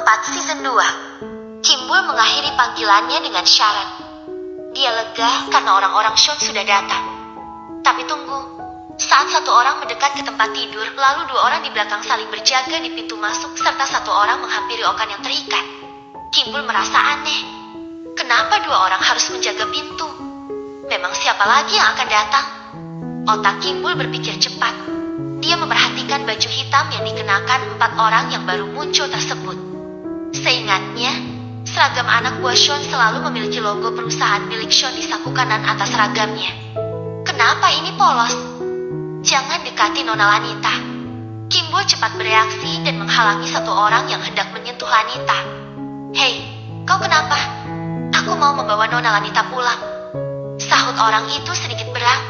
4 Season 2. Kimbul mengakhiri panggilannya dengan syarat. Dia lega karena orang-orang Sean sudah datang. Tapi tunggu, saat satu orang mendekat ke tempat tidur, lalu dua orang di belakang saling berjaga di pintu masuk serta satu orang menghampiri Okan yang terikat. Kimbul merasa aneh. Kenapa dua orang harus menjaga pintu? Memang siapa lagi yang akan datang? Otak Kimbul berpikir cepat. Dia memperhatikan baju hitam yang dikenakan 4 orang yang baru muncul tersebut. Seingatnya, seragam anak buah Sean selalu memiliki logo perusahaan milik Sean di saku kanan atas seragamnya. Kenapa ini polos? Jangan dekati Nona Lanita. Kimbul cepat bereaksi dan menghalangi satu orang yang hendak menyentuh Lanita. Hei, kau kenapa? Aku mau membawa Nona Lanita pulang. Sahut orang itu sedikit berat.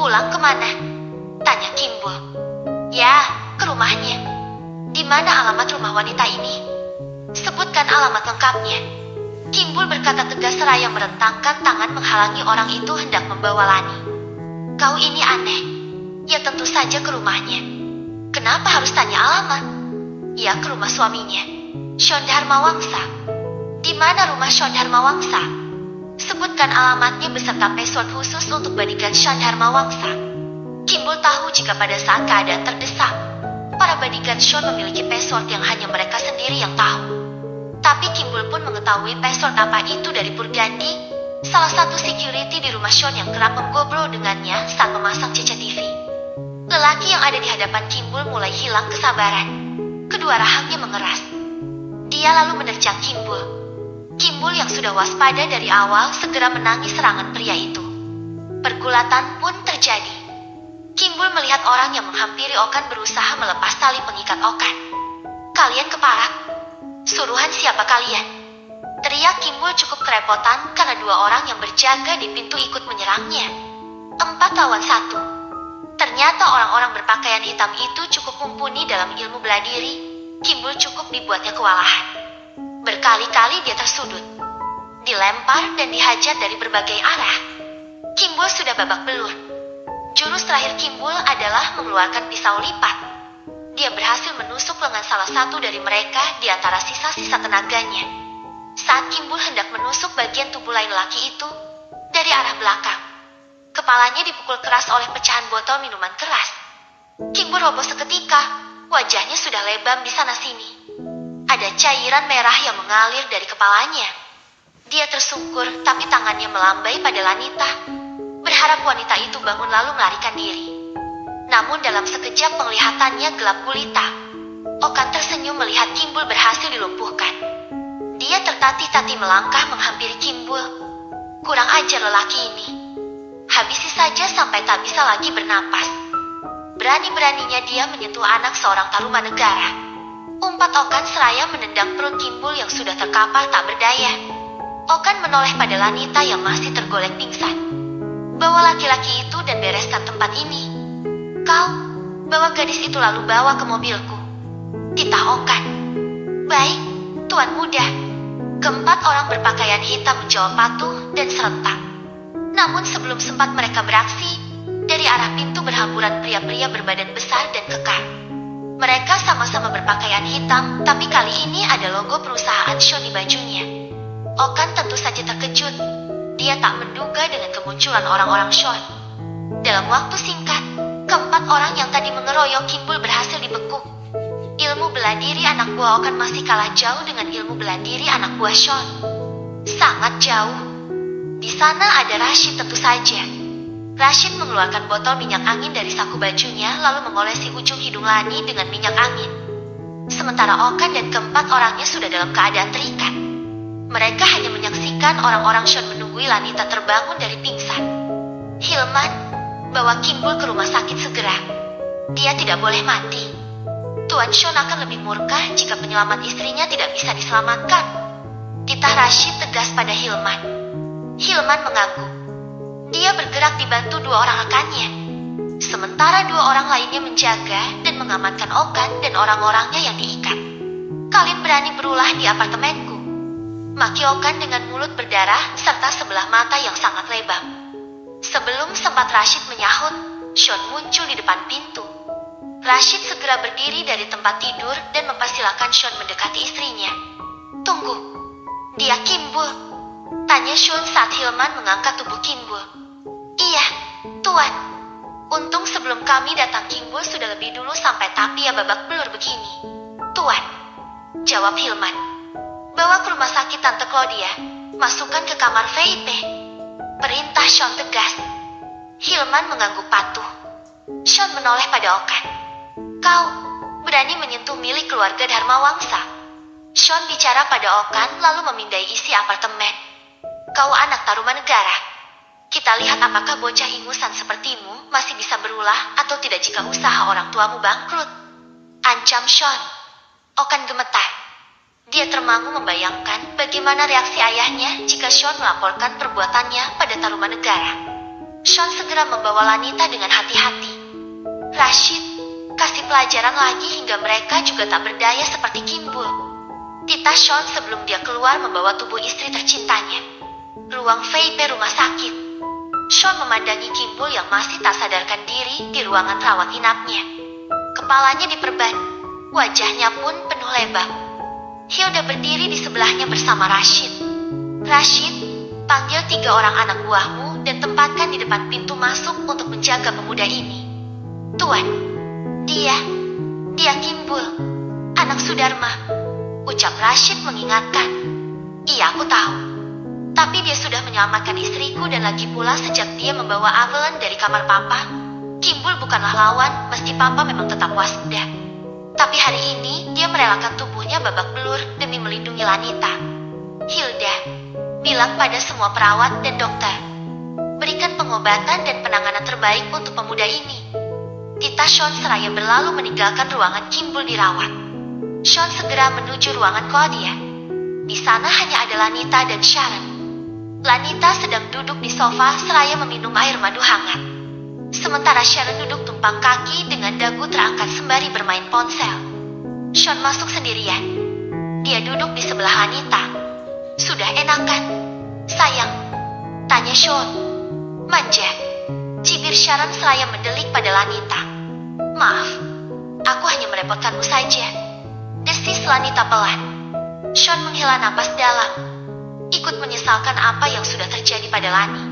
Pulang kemana? Tanya Kimbul. Ya, ke rumahnya. Di mana alamat rumah wanita ini? Sebutkan alamat lengkapnya. Kimbul berkata tegas seraya merentangkan tangan menghalangi orang itu hendak membawa Lani. Kau ini aneh. Ya tentu saja ke rumahnya. Kenapa harus tanya alamat? Ya ke rumah suaminya, Sean Dharmawangsa. Di mana rumah Sean Dharmawangsa? Sebutkan alamatnya beserta password khusus untuk bodyguard Sean Dharmawangsa. Kimbul tahu jika pada saat keadaan terdesak, para bodyguard Sean memiliki password yang hanya mereka sendiri yang tahu. Tapi Kimbul pun mengetahui password apa itu dari Purgandi, salah satu security di rumah Sean yang kerap mengobrol dengannya saat memasang CCTV. Lelaki yang ada di hadapan Kimbul mulai hilang kesabaran. Kedua rahangnya mengeras. Dia lalu menerjang Kimbul. Kimbul yang sudah waspada dari awal segera menangis serangan pria itu. Pergulatan pun terjadi. Kimbul melihat orang yang menghampiri Okan berusaha melepas tali pengikat Okan. Kalian keparat. Suruhan siapa kalian? Teriak Kimbul cukup kerepotan karena dua orang yang berjaga di pintu ikut menyerangnya. 4 lawan 1. Ternyata orang-orang berpakaian hitam itu cukup mumpuni dalam ilmu bela diri. Kimbul cukup dibuatnya kewalahan. Berkali-kali dia tersudut, dilempar dan dihajar dari berbagai arah. Kimbul sudah babak belur. Jurus terakhir Kimbul adalah mengeluarkan pisau lipat. Dia berhasil menusuk lengan salah satu dari mereka di antara sisa-sisa tenaganya. Saat Kimbul hendak menusuk bagian tubuh lain laki itu, dari arah belakang, kepalanya dipukul keras oleh pecahan botol minuman keras. Kimbul roboh seketika, wajahnya sudah lebam di sana-sini. Ada cairan merah yang mengalir dari kepalanya. Dia tersungkur, tapi tangannya melambai pada Lanita, berharap wanita itu bangun lalu melarikan diri. Namun dalam sekejap penglihatannya gelap gulita. Okan tersenyum melihat Kimbul berhasil dilumpuhkan. Dia tertatih-tatih melangkah menghampiri Kimbul. Kurang ajar lelaki ini. Habisi saja sampai tak bisa lagi bernapas. Berani-beraninya dia menyentuh anak seorang tarumanegara. Umpat Okan seraya menendang perut Kimbul yang sudah terkapar tak berdaya. Okan menoleh pada Lanita yang masih tergolek pingsan. Bawa laki-laki itu dan bereskan tempat ini. Kau, bawa gadis itu lalu bawa ke mobilku. Titah Okan. Baik, Tuan Muda. Keempat orang berpakaian hitam menjawab patuh dan serentak. Namun sebelum sempat mereka beraksi, dari arah pintu berhamburan pria-pria berbadan besar dan kekar. Mereka sama-sama berpakaian hitam, tapi kali ini ada logo perusahaan Sean di bajunya. Okan tentu saja terkejut. Dia tak menduga dengan kemunculan orang-orang Sean. Dalam waktu singkat, keempat orang yang tadi mengeroyok Kimbul berhasil dibekuk. Ilmu bela diri anak buah Okan masih kalah jauh dengan ilmu bela diri anak buah Sean. Sangat jauh. Di sana ada Rashid tentu saja. Rashid mengeluarkan botol minyak angin dari saku bajunya lalu mengolesi ujung hidung Lani dengan minyak angin. Sementara Okan dan keempat orangnya sudah dalam keadaan terikat. Mereka hanya menyaksikan orang-orang Sean menunggui Lanita terbangun dari pingsan. Hilman, bawa Kimbul ke rumah sakit segera. Dia tidak boleh mati. Tuan Sean akan lebih murka jika penyelamat istrinya tidak bisa diselamatkan. Titah Rashid tegas pada Hilman. Hilman mengangguk. Dia bergerak dibantu dua orang rekannya. Sementara dua orang lainnya menjaga dan mengamankan Okan dan orang-orangnya yang diikat. Kalian berani berulah di apartemenku. Maki Okan dengan mulut berdarah serta sebelah mata yang sangat lebar. Sebelum sempat Rashid menyahut, Sean muncul di depan pintu. Rashid segera berdiri dari tempat tidur dan mempersilahkan Sean mendekati istrinya. "Tunggu, dia Kimbul?" tanya Sean saat Hilman mengangkat tubuh Kimbul. "Iya, Tuan. Untung sebelum kami datang Kimbul sudah lebih dulu sampai, tapi ya babak belur begini." "Tuan," jawab Hilman. "Bawa ke rumah sakit Tante Claudia. Masukkan ke kamar VIP." Perintah Sean tegas. Hilman mengangguk patuh. Sean menoleh pada Okan. "Kau berani menyentuh milik keluarga Dharma Wangsa?" Sean bicara pada Okan lalu memindai isi apartemen. "Kau anak Tarumanegara. Kita lihat apakah bocah ingusan sepertimu masih bisa berulah atau tidak jika usaha orang tuamu bangkrut," ancam Sean. Okan gemetar. Dia termangu membayangkan bagaimana reaksi ayahnya jika Sean melaporkan perbuatannya pada Tarumanegara. Sean segera membawa Lanita dengan hati-hati. "Rashid, kasih pelajaran lagi hingga mereka juga tak berdaya seperti Kimbul," titah Sean sebelum dia keluar membawa tubuh istri tercintanya. Ruang VIP rumah sakit. Sean memandangi Kimbul yang masih tak sadarkan diri di ruangan rawat inapnya. Kepalanya diperban, wajahnya pun penuh lebam. Hilda berdiri di sebelahnya bersama Rashid. "Rashid, panggil 3 orang anak buahmu dan tempatkan di depan pintu masuk untuk menjaga pemuda ini." "Tuan, dia Kimbul, anak Sudarma," ucap Rashid mengingatkan. "Iya, aku tahu. Tapi dia sudah menyelamatkan istriku dan lagi pula sejak dia membawa Avalon dari kamar papa. Kimbul bukanlah lawan, meski papa memang tetap waspada. Tapi hari ini dia merelakan tubuhnya babak belur demi melindungi Lanita. Hilda, bilang pada semua perawat dan dokter, berikan pengobatan dan penanganan terbaik untuk pemuda ini." Titah Sean seraya berlalu meninggalkan ruangan Kimbul dirawat. Sean segera menuju ruangan Claudia. Di sana hanya ada Lanita dan Sharon. Lanita sedang duduk di sofa seraya meminum air madu hangat. Sementara Sharon duduk tumpang kaki dengan dagu terangkat sembari bermain ponsel. Sean masuk sendirian. Dia duduk di sebelah Lanita. "Sudah enak kan, sayang?" tanya Sean. "Manja," cibir Sharon seraya mendelik pada Lanita. "Maaf, aku hanya merepotkanmu saja," desis Lanita pelan. Sean menghela napas dalam. Ikut menyesalkan apa yang sudah terjadi pada Lani.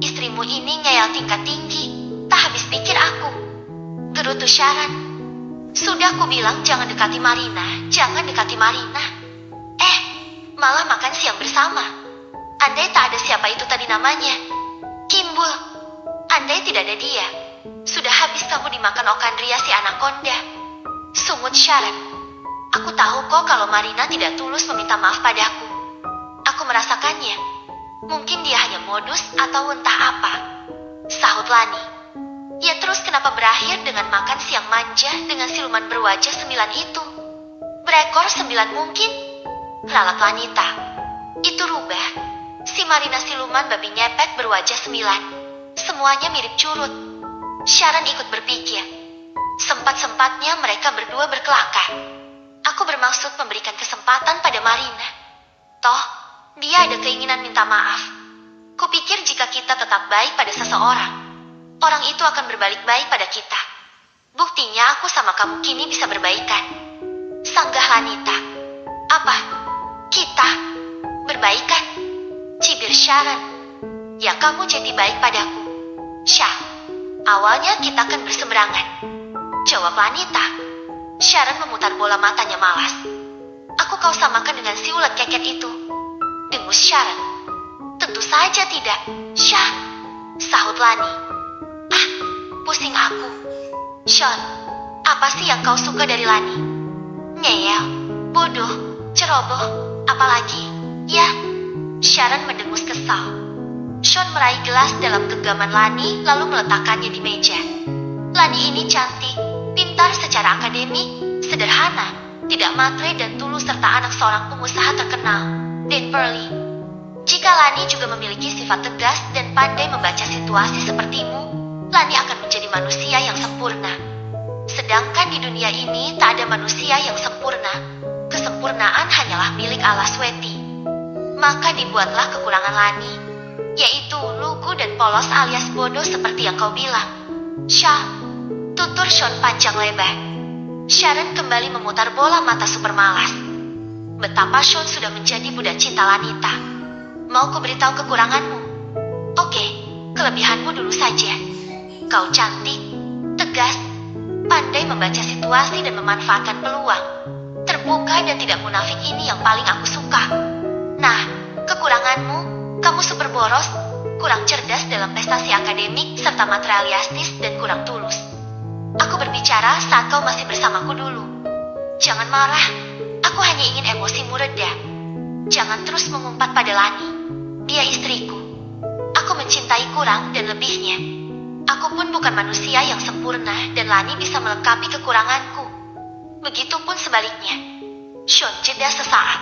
"Istrimu ini ngeyel tingkat tinggi, tak habis pikir aku," gerutu Sharon. "Sudah ku bilang jangan dekati Marina, jangan dekati Marina. Malah makan siang bersama. Andai tak ada siapa itu tadi namanya, Kimbul. Andai tidak ada dia, sudah habis kamu dimakan Okandria si anakonda," sungut Sharon. "Aku tahu kok kalau Marina tidak tulus meminta maaf padaku. Aku merasakannya. Mungkin dia hanya modus atau entah apa," sahut Lani. "Ya terus kenapa berakhir dengan makan siang manja dengan siluman berwajah 9 itu? Berekor 9 mungkin?" ralat Lanita. "Itu rubah. Si Marina siluman babi ngepet berwajah 9. Semuanya mirip curut." Sharon ikut berpikir. Sempat-sempatnya mereka berdua berkelakar. "Aku bermaksud memberikan kesempatan pada Marina. Toh, dia ada keinginan minta maaf. Kupikir jika kita tetap baik pada seseorang, orang itu akan berbalik baik pada kita. Buktinya aku sama kamu kini bisa berbaikan," sanggah Lanita. "Apa? Kita? Berbaikan?" cibir Sharon. "Ya kamu jadi baik padaku, Syah. Awalnya kita kan berseberangan," jawab Lanita. Sharon memutar bola matanya malas. "Aku kau samakan dengan si ulet keket itu?" dengus Sharon. "Tentu saja tidak, Syah," sahut Lani. Pusing aku. "Sean, apa sih yang kau suka dari Lani? Ngeyel, bodoh, ceroboh, apalagi?" "Ya," Sharon mendengus kesal. Sean meraih gelas dalam genggaman Lani lalu meletakkannya di meja. Lani ini cantik, pintar secara akademik, sederhana, tidak matre dan tulus serta anak seorang pengusaha terkenal, Dan Pearly. Jika Lani juga memiliki sifat tegas dan pandai membaca situasi sepertimu, Lani akan menjadi manusia yang sempurna. Sedangkan di dunia ini tak ada manusia yang sempurna. Kesempurnaan hanyalah milik Allah Sweti. Maka dibuatlah kekurangan Lani, yaitu lugu dan polos alias bodoh seperti yang kau bilang, Syah. Tutur Sean panjang lebar. Sharon kembali memutar bola mata super malas. Betapa Sean sudah menjadi budak cinta Lanita. Mau ku beritahu kekuranganmu? Oke, kelebihanmu dulu saja. Kau cantik, tegas, pandai membaca situasi dan memanfaatkan peluang. Terbuka dan tidak munafik, ini yang paling aku suka. Nah, kekuranganmu, kamu super boros, kurang cerdas dalam prestasi akademik, serta materialistis dan kurang tulus. Aku berbicara saat kau masih bersamaku dulu. Jangan marah, aku hanya ingin emosimu reda. Jangan terus mengumpat pada Lani. Dia istriku. Aku mencintai kurang dan lebihnya. Aku pun bukan manusia yang sempurna dan Lani bisa melengkapi kekuranganku. Begitupun sebaliknya. Sean jeda sesaat.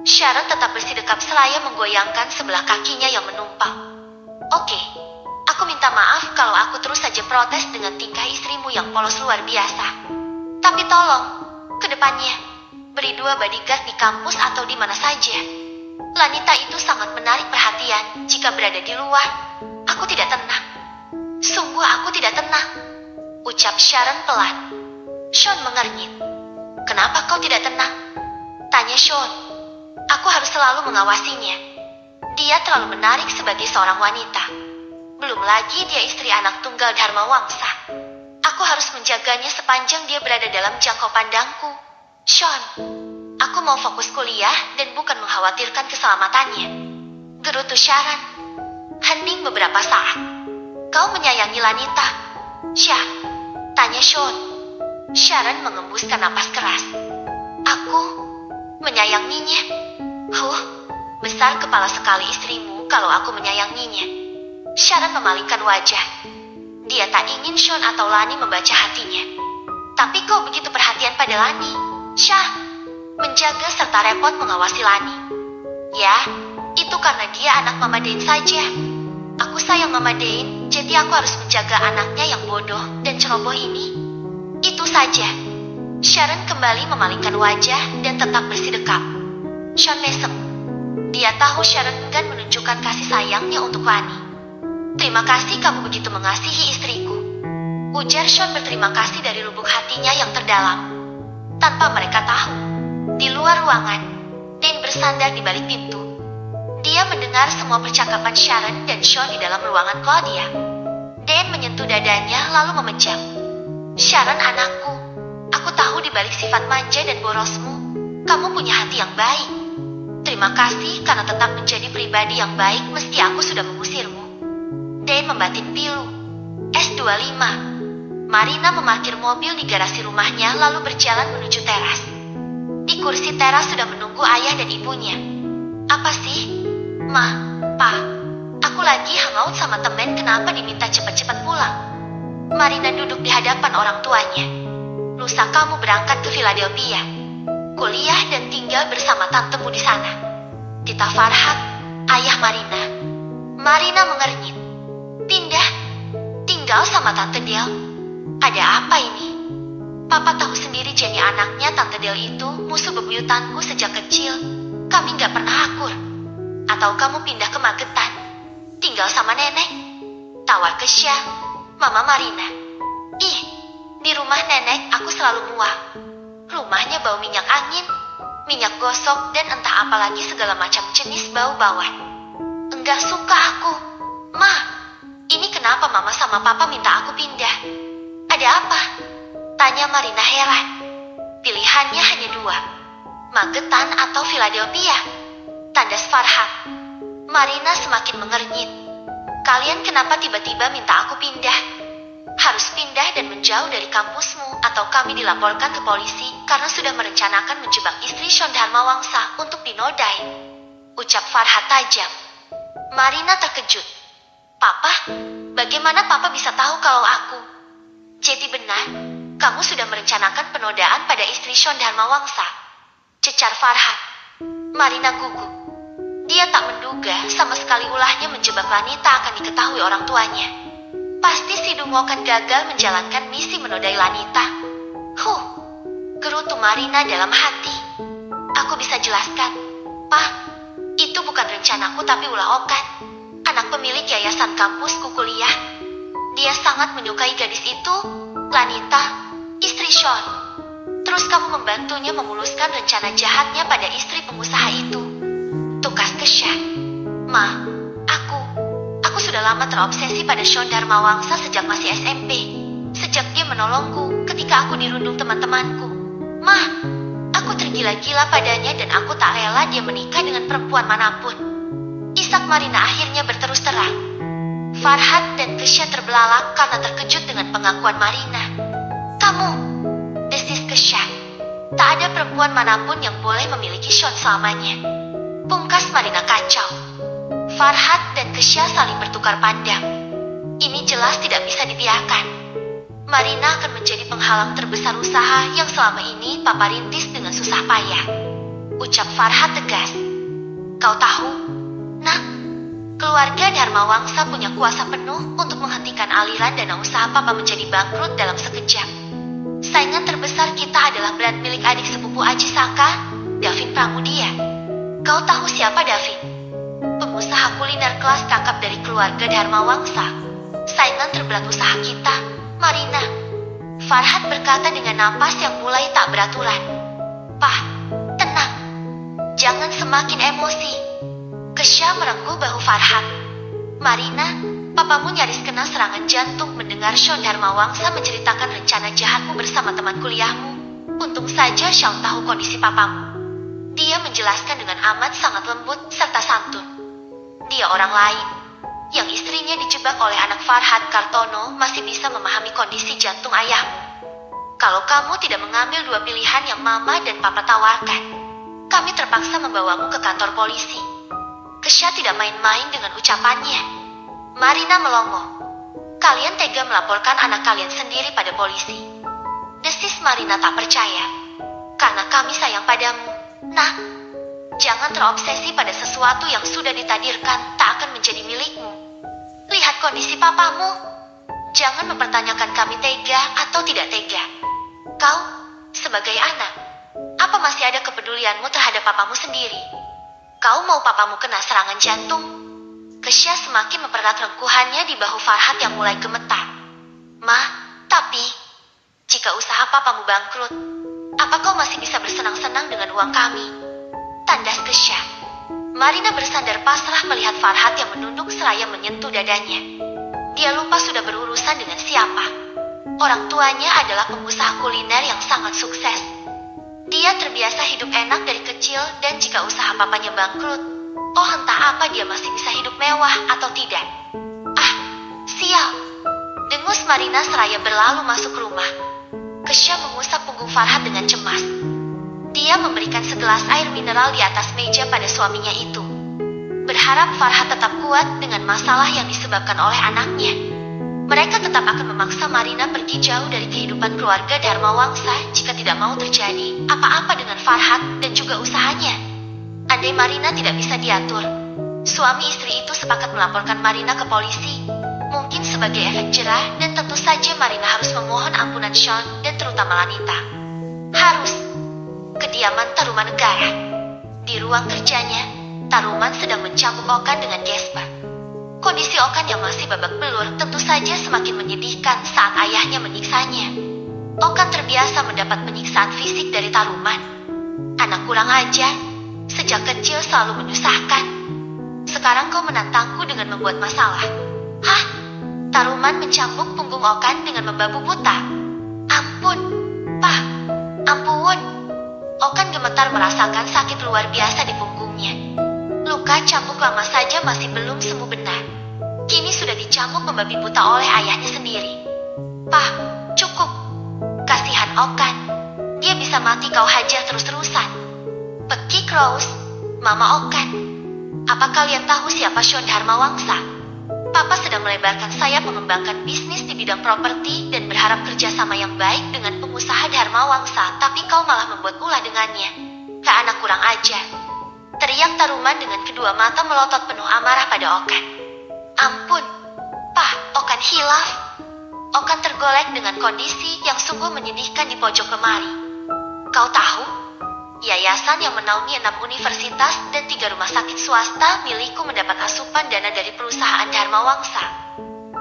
Sharon tetap bersidekap selaya menggoyangkan sebelah kakinya yang menumpang. Oke, aku minta maaf kalau aku terus saja protes dengan tingkah istrimu yang polos luar biasa. Tapi tolong, ke depannya, beri 2 bodyguard di kampus atau di mana saja. Lanita itu sangat menarik perhatian. Jika berada di luar, aku tidak tenang. Sungguh aku tidak tenang, ucap Sharon pelan. Sean mengernyit. Kenapa kau tidak tenang? Tanya Sean. Aku harus selalu mengawasinya. Dia terlalu menarik sebagai seorang wanita. Belum lagi dia istri anak tunggal Dharma Wangsa. Aku harus menjaganya sepanjang dia berada dalam jangkau pandangku. Sean, aku mau fokus kuliah dan bukan mengkhawatirkan keselamatannya. Gerutu Sharon. Hening beberapa saat. Kau menyayangi Lanita? Syah, tanya Sean. Sharon mengembuskan napas keras. Aku menyayanginya? Besar kepala sekali istrimu kalau aku menyayanginya. Sharon memalingkan wajah. Dia tak ingin Sean atau Lani membaca hatinya. Tapi kau begitu perhatian pada Lani, Syah, menjaga serta repot mengawasi Lani. Ya, itu karena dia anak Mama Dane saja. Aku sayang Mama Dane, jadi aku harus menjaga anaknya yang bodoh dan ceroboh ini. Itu saja. Sharon kembali memalingkan wajah dan tetap bersidekap. Sean mesem. Dia tahu Sharon enggan menunjukkan kasih sayangnya untuk Lani. Terima kasih kamu begitu mengasihi istriku. Ujar Sean berterima kasih dari lubuk hatinya yang terdalam. Tanpa mereka tahu, di luar ruangan, Dane bersandar di balik pintu. Dia mendengar semua percakapan Sharon dan Sean di dalam ruangan Claudia. Dane menyentuh dadanya lalu memejam. Sharon anakku, aku tahu di balik sifat manja dan borosmu, kamu punya hati yang baik. Terima kasih karena tetap menjadi pribadi yang baik meski aku sudah mengusirmu. Dane membatin pilu. S25. Marina memarkir mobil di garasi rumahnya lalu berjalan menuju teras. Di kursi teras sudah menunggu ayah dan ibunya. Apa sih? Ma, Pa, aku lagi hangout sama temen, kenapa diminta cepat-cepat pulang? Marina duduk di hadapan orang tuanya. Lusa kamu berangkat ke Philadelphia. Kuliah dan tinggal bersama tantemu di sana. Tita Farhat, ayah Marina. Marina mengernyit. Pindah? Tinggal sama Tante Del? Ada apa ini? Papa tahu sendiri Jenny anaknya Tante Del itu musuh bebuyutanku sejak kecil. Kami gak pernah akur. Atau kamu pindah ke Magetan? Tinggal sama nenek? Tawar ke Syah, Mama Marina. Ih, di rumah nenek aku selalu mual. Rumahnya bau minyak angin, minyak gosok, dan entah apalagi segala macam jenis bau-bauan. Enggak suka aku. Ma, ini kenapa Mama sama Papa minta aku pindah? Ada apa? Tanya Marina heran. Pilihannya hanya 2. Magetan atau Philadelphia? Tandas Farhat. Marina semakin mengernyit. Kalian kenapa tiba-tiba minta aku pindah? Harus pindah dan menjauh dari kampusmu atau kami dilaporkan ke polisi karena sudah merencanakan menjebak istri Sean Dharma Wangsa untuk dinodai. Ucap Farhat tajam. Marina terkejut. Papa? Bagaimana Papa bisa tahu kalau aku? Jadi benar, kamu sudah merencanakan penodaan pada istri Sean Dharma Wangsa? Cecar Farhat. Marina gugup. Dia tak menduga sama sekali ulahnya menjebak Lanita akan diketahui orang tuanya. Pasti si Dungo akan gagal menjalankan misi menodai Lanita. Gerutu Marina dalam hati. Aku bisa jelaskan. Pak, itu bukan rencanaku tapi ulah Okan, anak pemilik yayasan kampusku kuliah. Dia sangat menyukai gadis itu. Lanita, istri Sean. Terus kamu membantunya memuluskan rencana jahatnya pada istri pengusaha itu. Tukas Kesha. Ma, aku sudah lama terobsesi pada Sean Dharmawangsa sejak masih SMP. Sejak dia menolongku ketika aku dirundung teman-temanku. Ma, aku tergila-gila padanya dan aku tak rela dia menikah dengan perempuan manapun. Isak Marina akhirnya berterus terang. Farhad dan Kesha terbelalak karena terkejut dengan pengakuan Marina. Kamu, desis Kesha. Tak ada perempuan manapun yang boleh memiliki Sean selamanya. Pungkas Marina kacau. Farhad dan Kesha saling bertukar pandang. Ini jelas tidak bisa dibiarkan. Marina akan menjadi penghalang terbesar usaha yang selama ini Papa rintis dengan susah payah. Ucap Farhad tegas. Kau tahu, Nak, keluarga Dharmawangsa punya kuasa penuh untuk menghentikan aliran dana usaha Papa menjadi bangkrut dalam sekejap. Saingan terbesar kita adalah brand milik adik sepupu Aji Saka, Davin Pramudia. Kau tahu siapa Davin? Pengusaha kuliner kelas kakap dari keluarga Dharmawangsa. Saingan terberat usaha kita, Marina. Farhad berkata dengan napas yang mulai tak beraturan. Pah, tenang. Jangan semakin emosi. Kesha merengkuh bahu Farhad. Marina, papamu nyaris kena serangan jantung mendengar Sean Dharmawangsa menceritakan rencana jahatmu bersama teman kuliahmu. Untung saja Sean tahu kondisi papamu. Dia menjelaskan dengan amat sangat lembut serta santun. Dia orang lain. Yang istrinya dijebak oleh anak Farhad Kartono masih bisa memahami kondisi jantung ayahmu. Kalau kamu tidak mengambil dua pilihan yang Mama dan Papa tawarkan, kami terpaksa membawamu ke kantor polisi. Kesha tidak main-main dengan ucapannya. Marina melongo. Kalian tega melaporkan anak kalian sendiri pada polisi. Desis Marina tak percaya. Karena kami sayang padamu, Nak. Jangan terobsesi pada sesuatu yang sudah ditakdirkan tak akan menjadi milikmu. Lihat kondisi papamu. Jangan mempertanyakan kami tega atau tidak tega. Kau, sebagai anak, apa masih ada kepedulianmu terhadap papamu sendiri? Kau mau papamu kena serangan jantung? Kesha semakin mempererat rengkuhannya di bahu Farhad yang mulai gemetar. Ma, tapi, jika usaha papamu bangkrut, apa kau masih bisa bersenang-senang dengan uang kami? Tandas Kesha. Marina bersandar pasrah melihat Farhad yang menunduk seraya menyentuh dadanya. Dia lupa sudah berurusan dengan siapa. Orang tuanya adalah pengusaha kuliner yang sangat sukses. Dia terbiasa hidup enak dari kecil dan jika usaha papanya bangkrut, oh entah apa dia masih bisa hidup mewah atau tidak. Ah, sial. Dengus Marina seraya berlalu masuk rumah. Kesha mengusap punggung Farhad dengan cemas. Dia memberikan segelas air mineral di atas meja pada suaminya itu. Berharap Farhad tetap kuat dengan masalah yang disebabkan oleh anaknya. Mereka tetap akan memaksa Marina pergi jauh dari kehidupan keluarga Dharmawangsa jika tidak mau terjadi apa-apa dengan Farhad dan juga usahanya. Andai Marina tidak bisa diatur, suami istri itu sepakat melaporkan Marina ke polisi. Mungkin sebagai efek jerah dan tentu saja Marina harus memohon ampunan Sean dan terutama Lanita. Harus. Kediaman Tarumanegara. Di ruang kerjanya, Taruman sedang mencambuk Okan dengan gesper. Kondisi Okan yang masih babak belur tentu saja semakin menyedihkan saat ayahnya menyiksanya. Okan terbiasa mendapat penyiksaan fisik dari Taruman. Anak kurang ajar, sejak kecil selalu menyusahkan. Sekarang kau menantangku dengan membuat masalah. Hah? Taruman mencambuk punggung Okan dengan membabu buta. Ampun, Pak, ampun. Okan gemetar merasakan sakit luar biasa di punggungnya. Luka cambuk lama saja masih belum sembuh benar. Kini sudah dicambuk membabi buta oleh ayahnya sendiri. Pak, cukup. Kasihan Okan. Dia bisa mati kau hajar terus-terusan. Pekik Rose, Mama Okan. Apa kalian tahu siapa Sean Dharmawangsa? Papa sedang melebarkan sayap mengembangkan bisnis di bidang properti dan berharap kerjasama yang baik dengan pengusaha Dharmawangsa, tapi kau malah membuat ulah dengannya. Kak anak kurang ajar. Teriak Taruman dengan kedua mata melotot penuh amarah pada Okan. Ampun, Pak, Okan hilaf. Okan tergolek dengan kondisi yang sungguh menyedihkan di pojok lemari. Kau tahu? Yayasan yang menaungi 6 universitas dan 3 rumah sakit swasta milikku mendapat asupan dana dari perusahaan Dharmawangsa.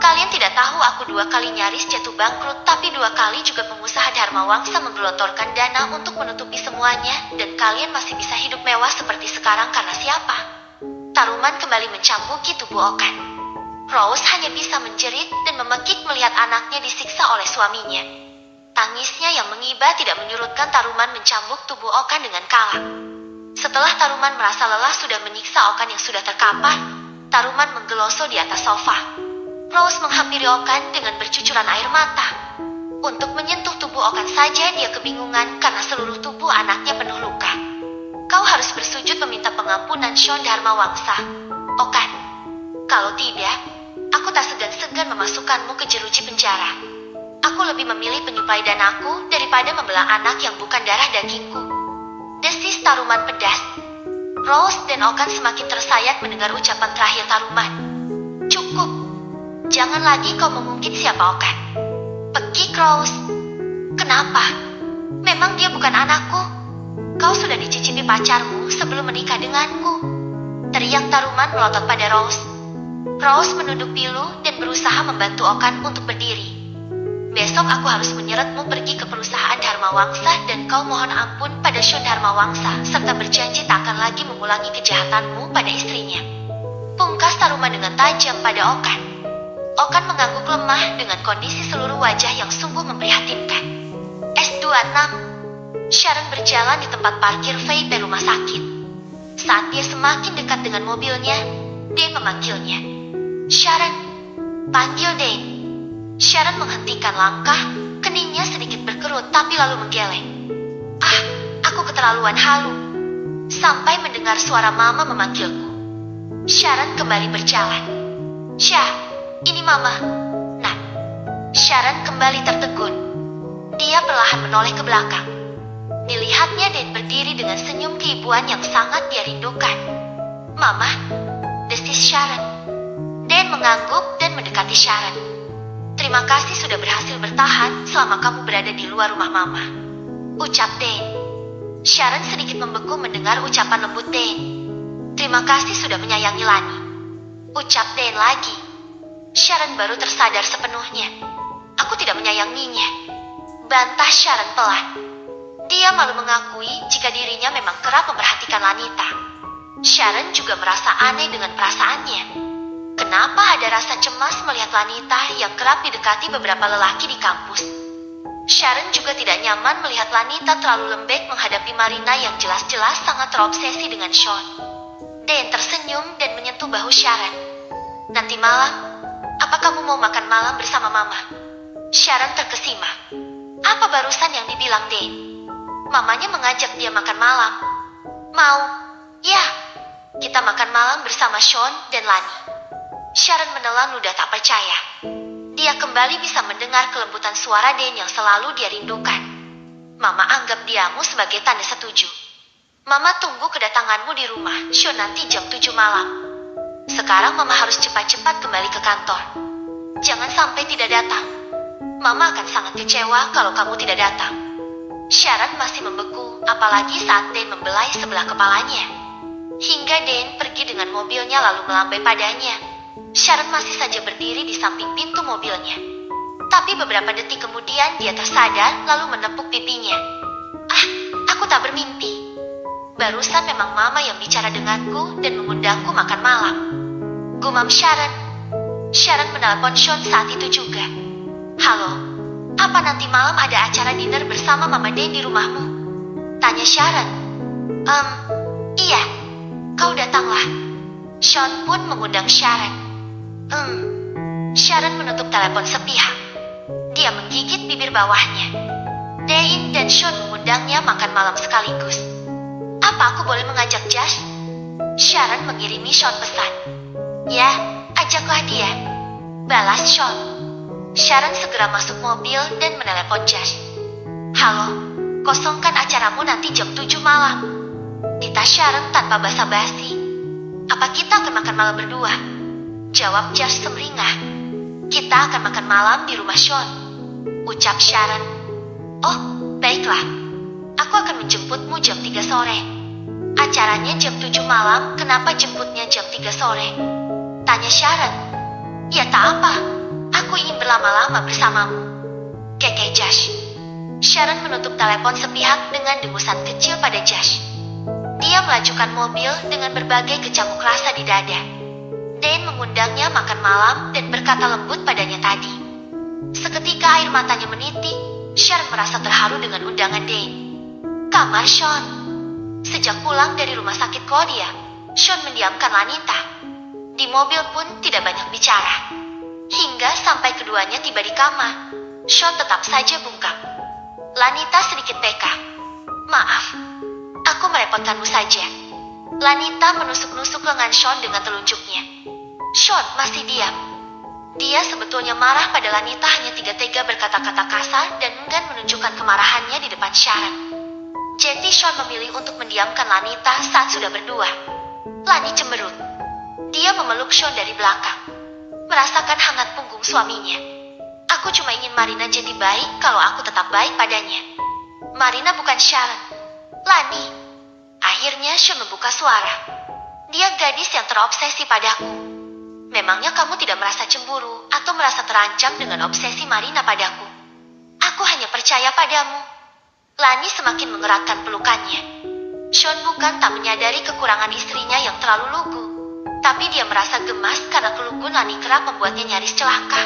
Kalian tidak tahu aku 2 kali nyaris jatuh bangkrut, tapi 2 kali juga pengusaha Dharma Wangsa menggelontorkan dana untuk menutupi semuanya, dan kalian masih bisa hidup mewah seperti sekarang karena siapa? Taruman kembali mencambuki tubuh Okan. Rose hanya bisa menjerit dan memekik melihat anaknya disiksa oleh suaminya. Tangisnya yang mengiba tidak menyurutkan Taruman mencambuk tubuh Okan dengan kalak. Setelah Taruman merasa lelah sudah menyiksa Okan yang sudah terkapar, Taruman menggeloso di atas sofa. Rose menghampiri Okan dengan bercucuran air mata. Untuk menyentuh tubuh Okan saja dia kebingungan karena seluruh tubuh anaknya penuh luka. Kau harus bersujud meminta pengampunan Shon Dharma Wangsa, Okan. Kalau tidak, aku tak segan-segan memasukkanmu ke jeruji penjara. Aku lebih memilih penyuplai danaku daripada membelah anak yang bukan darah dagingku. Desis Taruman pedas. Rose dan Okan semakin tersayat mendengar ucapan terakhir Taruman. Cukup. Jangan lagi kau mengungkit siapa Okan. Pekik Rose. Kenapa? Memang dia bukan anakku. Kau sudah dicicipi pacarmu sebelum menikah denganku. Teriak Taruman melotot pada Rose. Rose menunduk pilu dan berusaha membantu Okan untuk berdiri. Besok aku harus menyeretmu pergi ke perusahaan Dharma Wangsa dan kau mohon ampun pada Shon Dharma Wangsa serta berjanji tak akan lagi mengulangi kejahatanmu pada istrinya. Pungkas Taruman dengan tajam pada Okan. Okan mengangguk lemah dengan kondisi seluruh wajah yang sungguh memprihatinkan. S26. Sharon berjalan di tempat parkir Faye dari rumah sakit. Saat dia semakin dekat dengan mobilnya, Dane memanggilnya. Sharon, panggil Dane. Sharon menghentikan langkah, keningnya sedikit berkerut tapi lalu menggeleng. Ah, aku keterlaluan halu. Sampai mendengar suara mama memanggilku. Sharon kembali berjalan. Syah, ini mama. Nah, Sharon kembali tertegun. Dia perlahan menoleh ke belakang. Dilihatnya Dane berdiri dengan senyum keibuan yang sangat dia rindukan. Mama, desis Sharon. Dane mengangguk dan mendekati Sharon. Terima kasih sudah berhasil bertahan selama kamu berada di luar rumah mama, ucap Dane. Sharon sedikit membeku mendengar ucapan lembut Dane. Terima kasih sudah menyayangi Lani, ucap Dane lagi. Sharon baru tersadar sepenuhnya. Aku tidak menyayanginya, bantah Sharon pelan. Dia malu mengakui jika dirinya memang kerap memperhatikan Lanita. Sharon juga merasa aneh dengan perasaannya. Kenapa ada rasa cemas melihat Lanita yang kerap didekati beberapa lelaki di kampus? Sharon juga tidak nyaman melihat Lanita terlalu lembek menghadapi Marina yang jelas-jelas sangat terobsesi dengan Sean. Dane tersenyum dan menyentuh bahu Sharon. Nanti malam, apa kamu mau makan malam bersama Mama? Sharon terkesima. Apa barusan yang dibilang Dane? Mamanya mengajak dia makan malam. Mau? Ya, kita makan malam bersama Sean dan Lani. Sharon menelan ludah tak percaya. Dia kembali bisa mendengar kelembutan suara Dane yang selalu dia rindukan. Mama anggap diamu sebagai tanda setuju. Mama tunggu kedatanganmu di rumah, Sean nanti jam 7 malam. Sekarang Mama harus cepat-cepat kembali ke kantor. Jangan sampai tidak datang. Mama akan sangat kecewa kalau kamu tidak datang. Sharon masih membeku, apalagi saat Dane membelai sebelah kepalanya. Hingga Dane pergi dengan mobilnya lalu melambai padanya. Sharon masih saja berdiri di samping pintu mobilnya. Tapi beberapa detik kemudian dia tersadar lalu menepuk pipinya. Ah, aku tak bermimpi. Barusan memang Mama yang bicara denganku dan mengundangku makan malam, gumam Sharon. Sharon menelpon Sean saat itu juga. Halo, apa nanti malam ada acara dinner bersama Mama Dane di rumahmu? Tanya Sharon. Iya, kau datanglah. Sean pun mengundang Sharon. Sharon menutup telepon sepihak. Dia menggigit bibir bawahnya. Dane dan Sean mengundangnya makan malam sekaligus. Apa aku boleh mengajak Josh? Sharon mengirimi Sean pesan. Ya, ajaklah dia, balas Sean. Sharon segera masuk mobil dan menelepon Josh. Halo, kosongkan acaramu nanti jam 7 malam. Tita Sharon tanpa basa-basi. Apa kita akan makan malam berdua? Jawab Josh semeringah. Kita akan makan malam di rumah Sean, ucap Sharon. Oh, baiklah. Aku akan menjemputmu jam 3 sore. Acaranya jam 7 malam, kenapa jemputnya jam 3 sore? Tanya Sharon. Ya tak apa. berlama-lama bersamamu. Keke Josh. Sharon menutup telepon sepihak dengan dengusan kecil pada Josh. Dia melajukan mobil dengan berbagai kecamuk rasa di dada. Dane mengundangnya makan malam dan berkata lembut padanya tadi. Seketika air matanya menitik, Sharon merasa terharu dengan undangan Dane. Kamar Sean. Sejak pulang dari rumah sakit Claudia, Sean mendiamkan Lanita. Di mobil pun tidak banyak bicara. Hingga sampai keduanya tiba di kamar, Sean tetap saja bungkam. Lanita sedikit peka. Maaf, aku merepotkanmu saja. Lanita menusuk-nusuk lengan Sean dengan telunjuknya. Sean masih diam. Dia sebetulnya marah pada Lanita hanya tega-tega berkata-kata kasar dan enggan menunjukkan kemarahannya di depan Sharon. Jadi Sean memilih untuk mendiamkan Lanita saat sudah berdua. Lani cemberut. Dia memeluk Sean dari belakang, merasakan hangat punggung suaminya. Aku cuma ingin Marina jadi baik kalau aku tetap baik padanya. Marina bukan Sharon. Lani. Akhirnya Sean membuka suara. Dia gadis yang terobsesi padaku. Memangnya kamu tidak merasa cemburu atau merasa terancam dengan obsesi Marina padaku? Aku hanya percaya padamu. Lani semakin mengeratkan pelukannya. Sean bukan tak menyadari kekurangan istrinya yang terlalu lugu, tapi dia merasa gemas karena kelugun Lani kerap membuatnya nyaris celaka.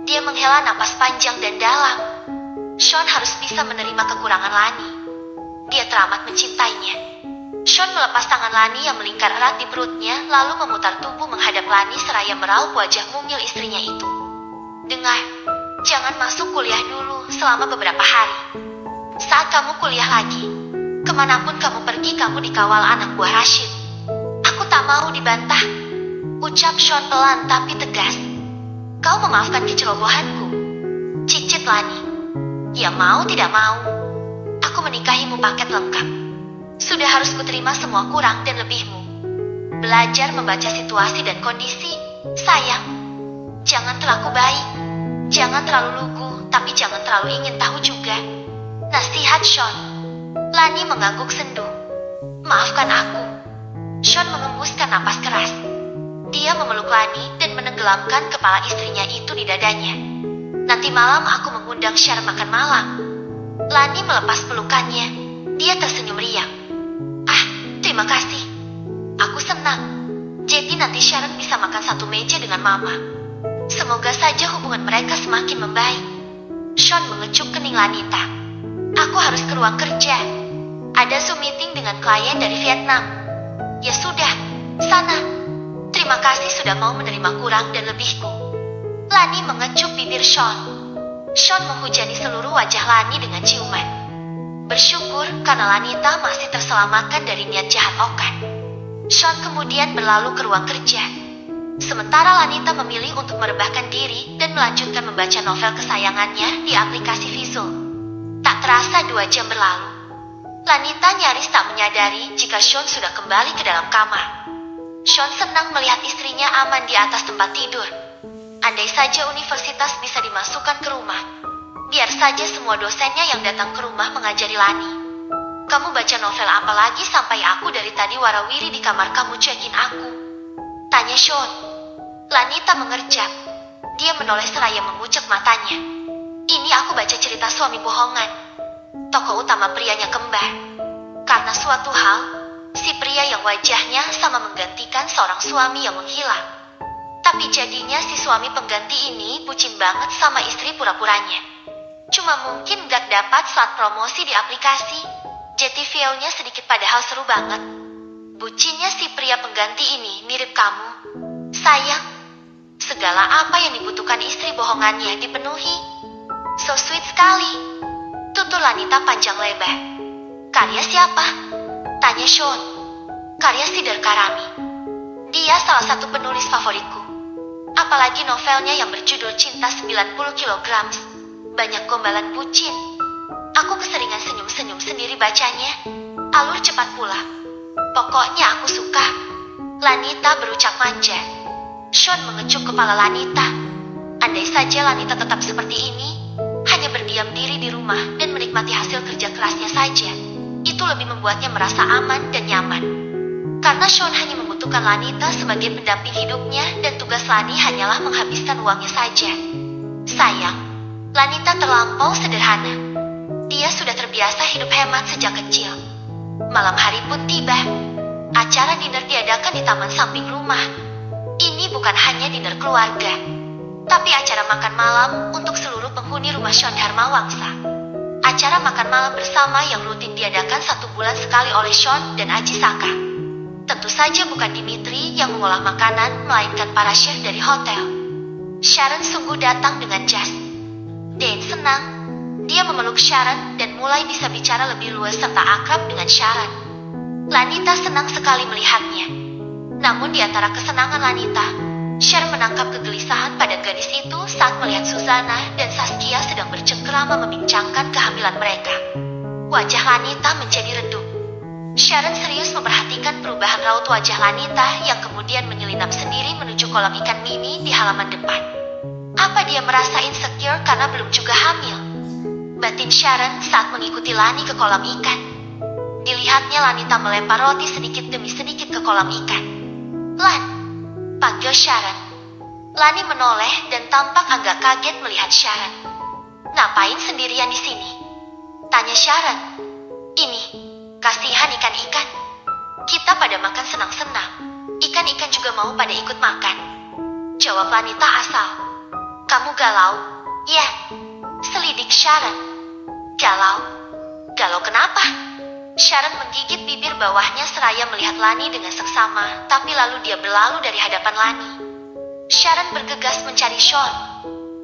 Dia menghela napas panjang dan dalam. Sean harus bisa menerima kekurangan Lani. Dia teramat mencintainya. Sean melepas tangan Lani yang melingkar erat di perutnya, lalu memutar tubuh menghadap Lani seraya meraup wajah mungil istrinya itu. Dengar, jangan masuk kuliah dulu selama beberapa hari. Saat kamu kuliah lagi, kemanapun kamu pergi kamu dikawal anak buah Rashid. Aku tak mau dibantah, ucap Sean pelan tapi tegas. Kau memaafkan kecerobohanku? Cicit Lani. Ya mau tidak mau. Aku menikahimu paket lengkap. Sudah harus kuterima semua kurang dan lebihmu. Belajar membaca situasi dan kondisi, sayang. Jangan terlalu baik. Jangan terlalu lugu, tapi jangan terlalu ingin tahu juga. Nasihat Sean. Lani mengangguk sendu. Maafkan aku. Sean mengembuskan napas keras. Dia memeluk Lani dan menenggelamkan kepala istrinya itu di dadanya. Nanti malam aku mengundang Sharon makan malam. Lani melepas pelukannya. Dia tersenyum riang. Ah, terima kasih. Aku senang. Jadi nanti Sharon bisa makan satu meja dengan Mama. Semoga saja hubungan mereka semakin membaik. Sean mengecup kening Lanita. Aku harus ke ruang kerja. Ada Zoom meeting dengan klien dari Vietnam. Ya sudah, sana. Terima kasih sudah mau menerima kurang dan lebihku. Lani mengecup bibir Sean. Sean menghujani seluruh wajah Lani dengan ciuman. Bersyukur karena Lanita masih terselamatkan dari niat jahat Okan. Sean kemudian berlalu ke ruang kerja. Sementara Lanita memilih untuk merebahkan diri dan melanjutkan membaca novel kesayangannya di aplikasi Visual. Tak terasa 2 jam berlalu. Lanita nyaris tak menyadari jika Sean sudah kembali ke dalam kamar. Sean senang melihat istrinya aman di atas tempat tidur. Andai saja universitas bisa dimasukkan ke rumah. Biar saja semua dosennya yang datang ke rumah mengajari Lani. Kamu baca novel apa lagi sampai aku dari tadi warawiri di kamar kamu cekin aku? Tanya Sean. Lanita mengerjap. Dia menoleh seraya mengucek matanya. Ini aku baca cerita suami bohongan. Tokoh utama prianya kembar. Karena suatu hal, si pria yang wajahnya sama menggantikan seorang suami yang menghilang. Tapi jadinya si suami pengganti ini bucin banget sama istri pura-puranya. Cuma mungkin gak dapat slot promosi di aplikasi. Jadi view-nya sedikit padahal seru banget. Bucinnya si pria pengganti ini mirip kamu. Sayang, segala apa yang dibutuhkan istri bohongannya dipenuhi. So sweet sekali. Tutur Lanita panjang lebar. Karya siapa? Tanya Sean. Karya Siddhar Karami. Dia salah satu penulis favoritku. Apalagi novelnya yang berjudul Cinta 90 kg. Banyak gombalan bucin. Aku keseringan senyum-senyum sendiri bacanya. Alur cepat pula. Pokoknya aku suka. Lanita berucap manja. Sean mengecup kepala Lanita. Andai saja Lanita tetap seperti ini, hanya berdiam diri di rumah dan menikmati hasil kerja kerasnya saja, itu lebih membuatnya merasa aman dan nyaman. Karena Sean hanya membutuhkan Lanita sebagai pendamping hidupnya dan tugas Lani hanyalah menghabiskan uangnya saja. Sayang, Lanita terlampau sederhana. Dia sudah terbiasa hidup hemat sejak kecil. Malam hari pun tiba. Acara dinner diadakan di taman samping rumah. Ini bukan hanya dinner keluarga, tapi acara makan malam untuk seluruh penghuni rumah Sean Dharmawangsa. Acara makan malam bersama yang rutin diadakan 1 bulan sekali oleh Sean dan Aji Saka. Tentu saja bukan Dimitri yang mengolah makanan, melainkan para chef dari hotel. Sharon sungguh datang dengan jas. Dane senang. Dia memeluk Sharon dan mulai bisa bicara lebih luas serta akrab dengan Sharon. Lanita senang sekali melihatnya. Namun di antara kesenangan Lanita, Sharon menangkap kegelisahan pada gadis itu saat melihat Susanna dan Saskia sedang bercengkerama membincangkan kehamilan mereka. Wajah Lanita menjadi redup. Sharon serius memperhatikan perubahan raut wajah Lanita yang kemudian menyelinap sendiri menuju kolam ikan mini di halaman depan. Apa dia merasa insecure karena belum juga hamil? Batin Sharon saat mengikuti Lani ke kolam ikan. Dilihatnya Lanita melempar roti sedikit demi sedikit ke kolam ikan. "Lan," panggil Sharon. Lani menoleh dan tampak agak kaget melihat Sharon. "Ngapain sendirian di sini?" tanya Sharon. "Ini, kasihan ikan-ikan. Kita pada makan senang-senang. Ikan-ikan juga mau pada ikut makan," jawab Lanita asal. "Kamu galau?" "Ya," selidik Sharon. "Galau? Galau kenapa?" Sharon menggigit bibir bawahnya seraya melihat Lani dengan seksama, tapi lalu dia berlalu dari hadapan Lani. Sharon bergegas mencari Sean.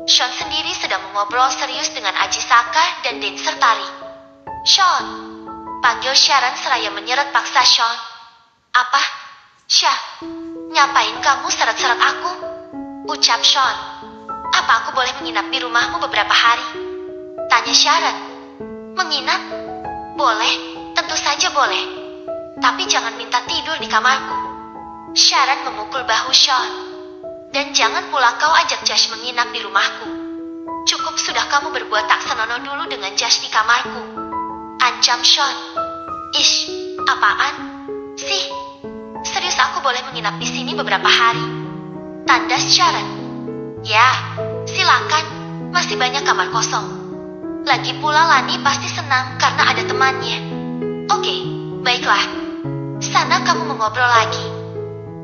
Sean sendiri sedang mengobrol serius dengan Aji Saka dan Dane Sertari. "Sean," panggil Sharon seraya menyeret paksa Sean. "Apa? Syah, ngapain kamu seret-seret aku?" ucap Sean. "Apa aku boleh menginap di rumahmu beberapa hari?" tanya Sharon. "Menginap? Boleh, tentu saja boleh. Tapi jangan minta tidur di kamarku." Sharon memukul bahu Sean. "Dan jangan pula kau ajak Josh menginap di rumahku. Cukup sudah kamu berbuat tak senonoh dulu dengan Josh di kamarku," ancam Sean. "Ish, apaan sih? Serius aku boleh menginap di sini beberapa hari?" tandas Sharon. "Ya, silakan. Masih banyak kamar kosong. Lagi pula Lani pasti senang karena ada temannya." "Oke, baiklah. Sana kamu mengobrol lagi."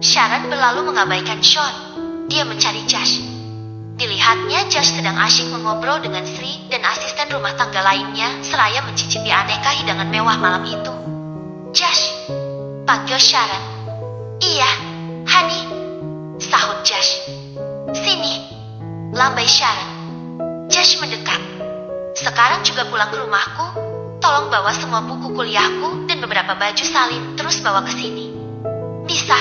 Sharon berlalu mengabaikan Sean. Dia mencari Josh. Dilihatnya Josh sedang asyik mengobrol dengan Sri dan asisten rumah tangga lainnya seraya mencicipi aneka hidangan mewah malam itu. "Josh," panggil Sharon. "Iya, honey," sahut Josh. "Sini," lambai Sharon. Josh mendekat. "Sekarang juga pulang ke rumahku. Tolong bawa semua buku kuliahku dan beberapa baju salin terus bawa ke sini." "Bisa."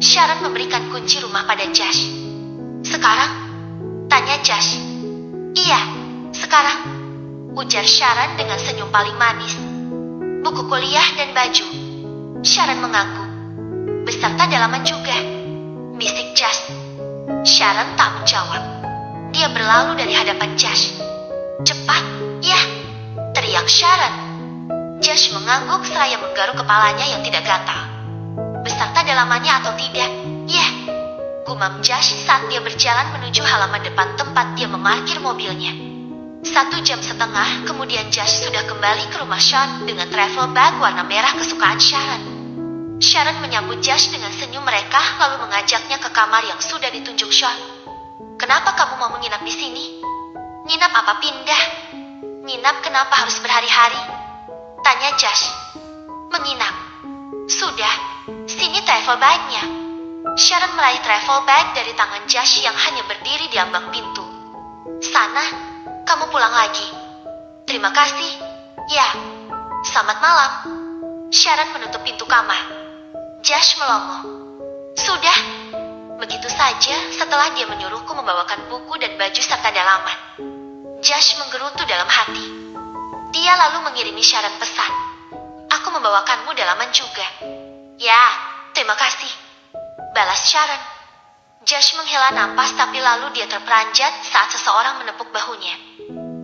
Sharon memberikan kunci rumah pada Josh. "Sekarang?" tanya Josh. "Iya, sekarang," ujar Sharon dengan senyum paling manis. "Buku kuliah dan baju." Sharon mengangguk. "Beserta dalaman juga," bisik Josh. Sharon tak menjawab. Dia berlalu dari hadapan Josh. "Cepat, ya!" teriak Sharon. Josh mengangguk seraya menggaruk kepalanya yang tidak gatal. "Beserta dalamannya atau tidak? Ya," gumam Josh saat dia berjalan menuju halaman depan tempat dia memarkir mobilnya. 1,5 jam kemudian Josh sudah kembali ke rumah Sean dengan travel bag warna merah kesukaan Sharon. Sharon menyambut Josh dengan senyum mereka lalu mengajaknya ke kamar yang sudah ditunjuk Sean. "Kenapa kamu mau menginap di sini? Nginap apa pindah? Nginap kenapa harus berhari-hari?" tanya Josh. "Menginap. Sudah, sini travel bag-nya." Sharon meraih travel bag dari tangan Josh yang hanya berdiri di ambang pintu. "Sana, kamu pulang lagi." "Terima kasih." "Ya, selamat malam." Sharon menutup pintu kamar. Josh melongo. "Sudah." Begitu saja setelah dia menyuruhku membawakan buku dan baju serta dalaman. Josh menggerutu dalam hati. Dia lalu mengirimi Sharon pesan. "Aku membawakanmu dalaman juga." "Ya, terima kasih," balas Sharon. Josh menghela napas tapi lalu dia terperanjat saat seseorang menepuk bahunya.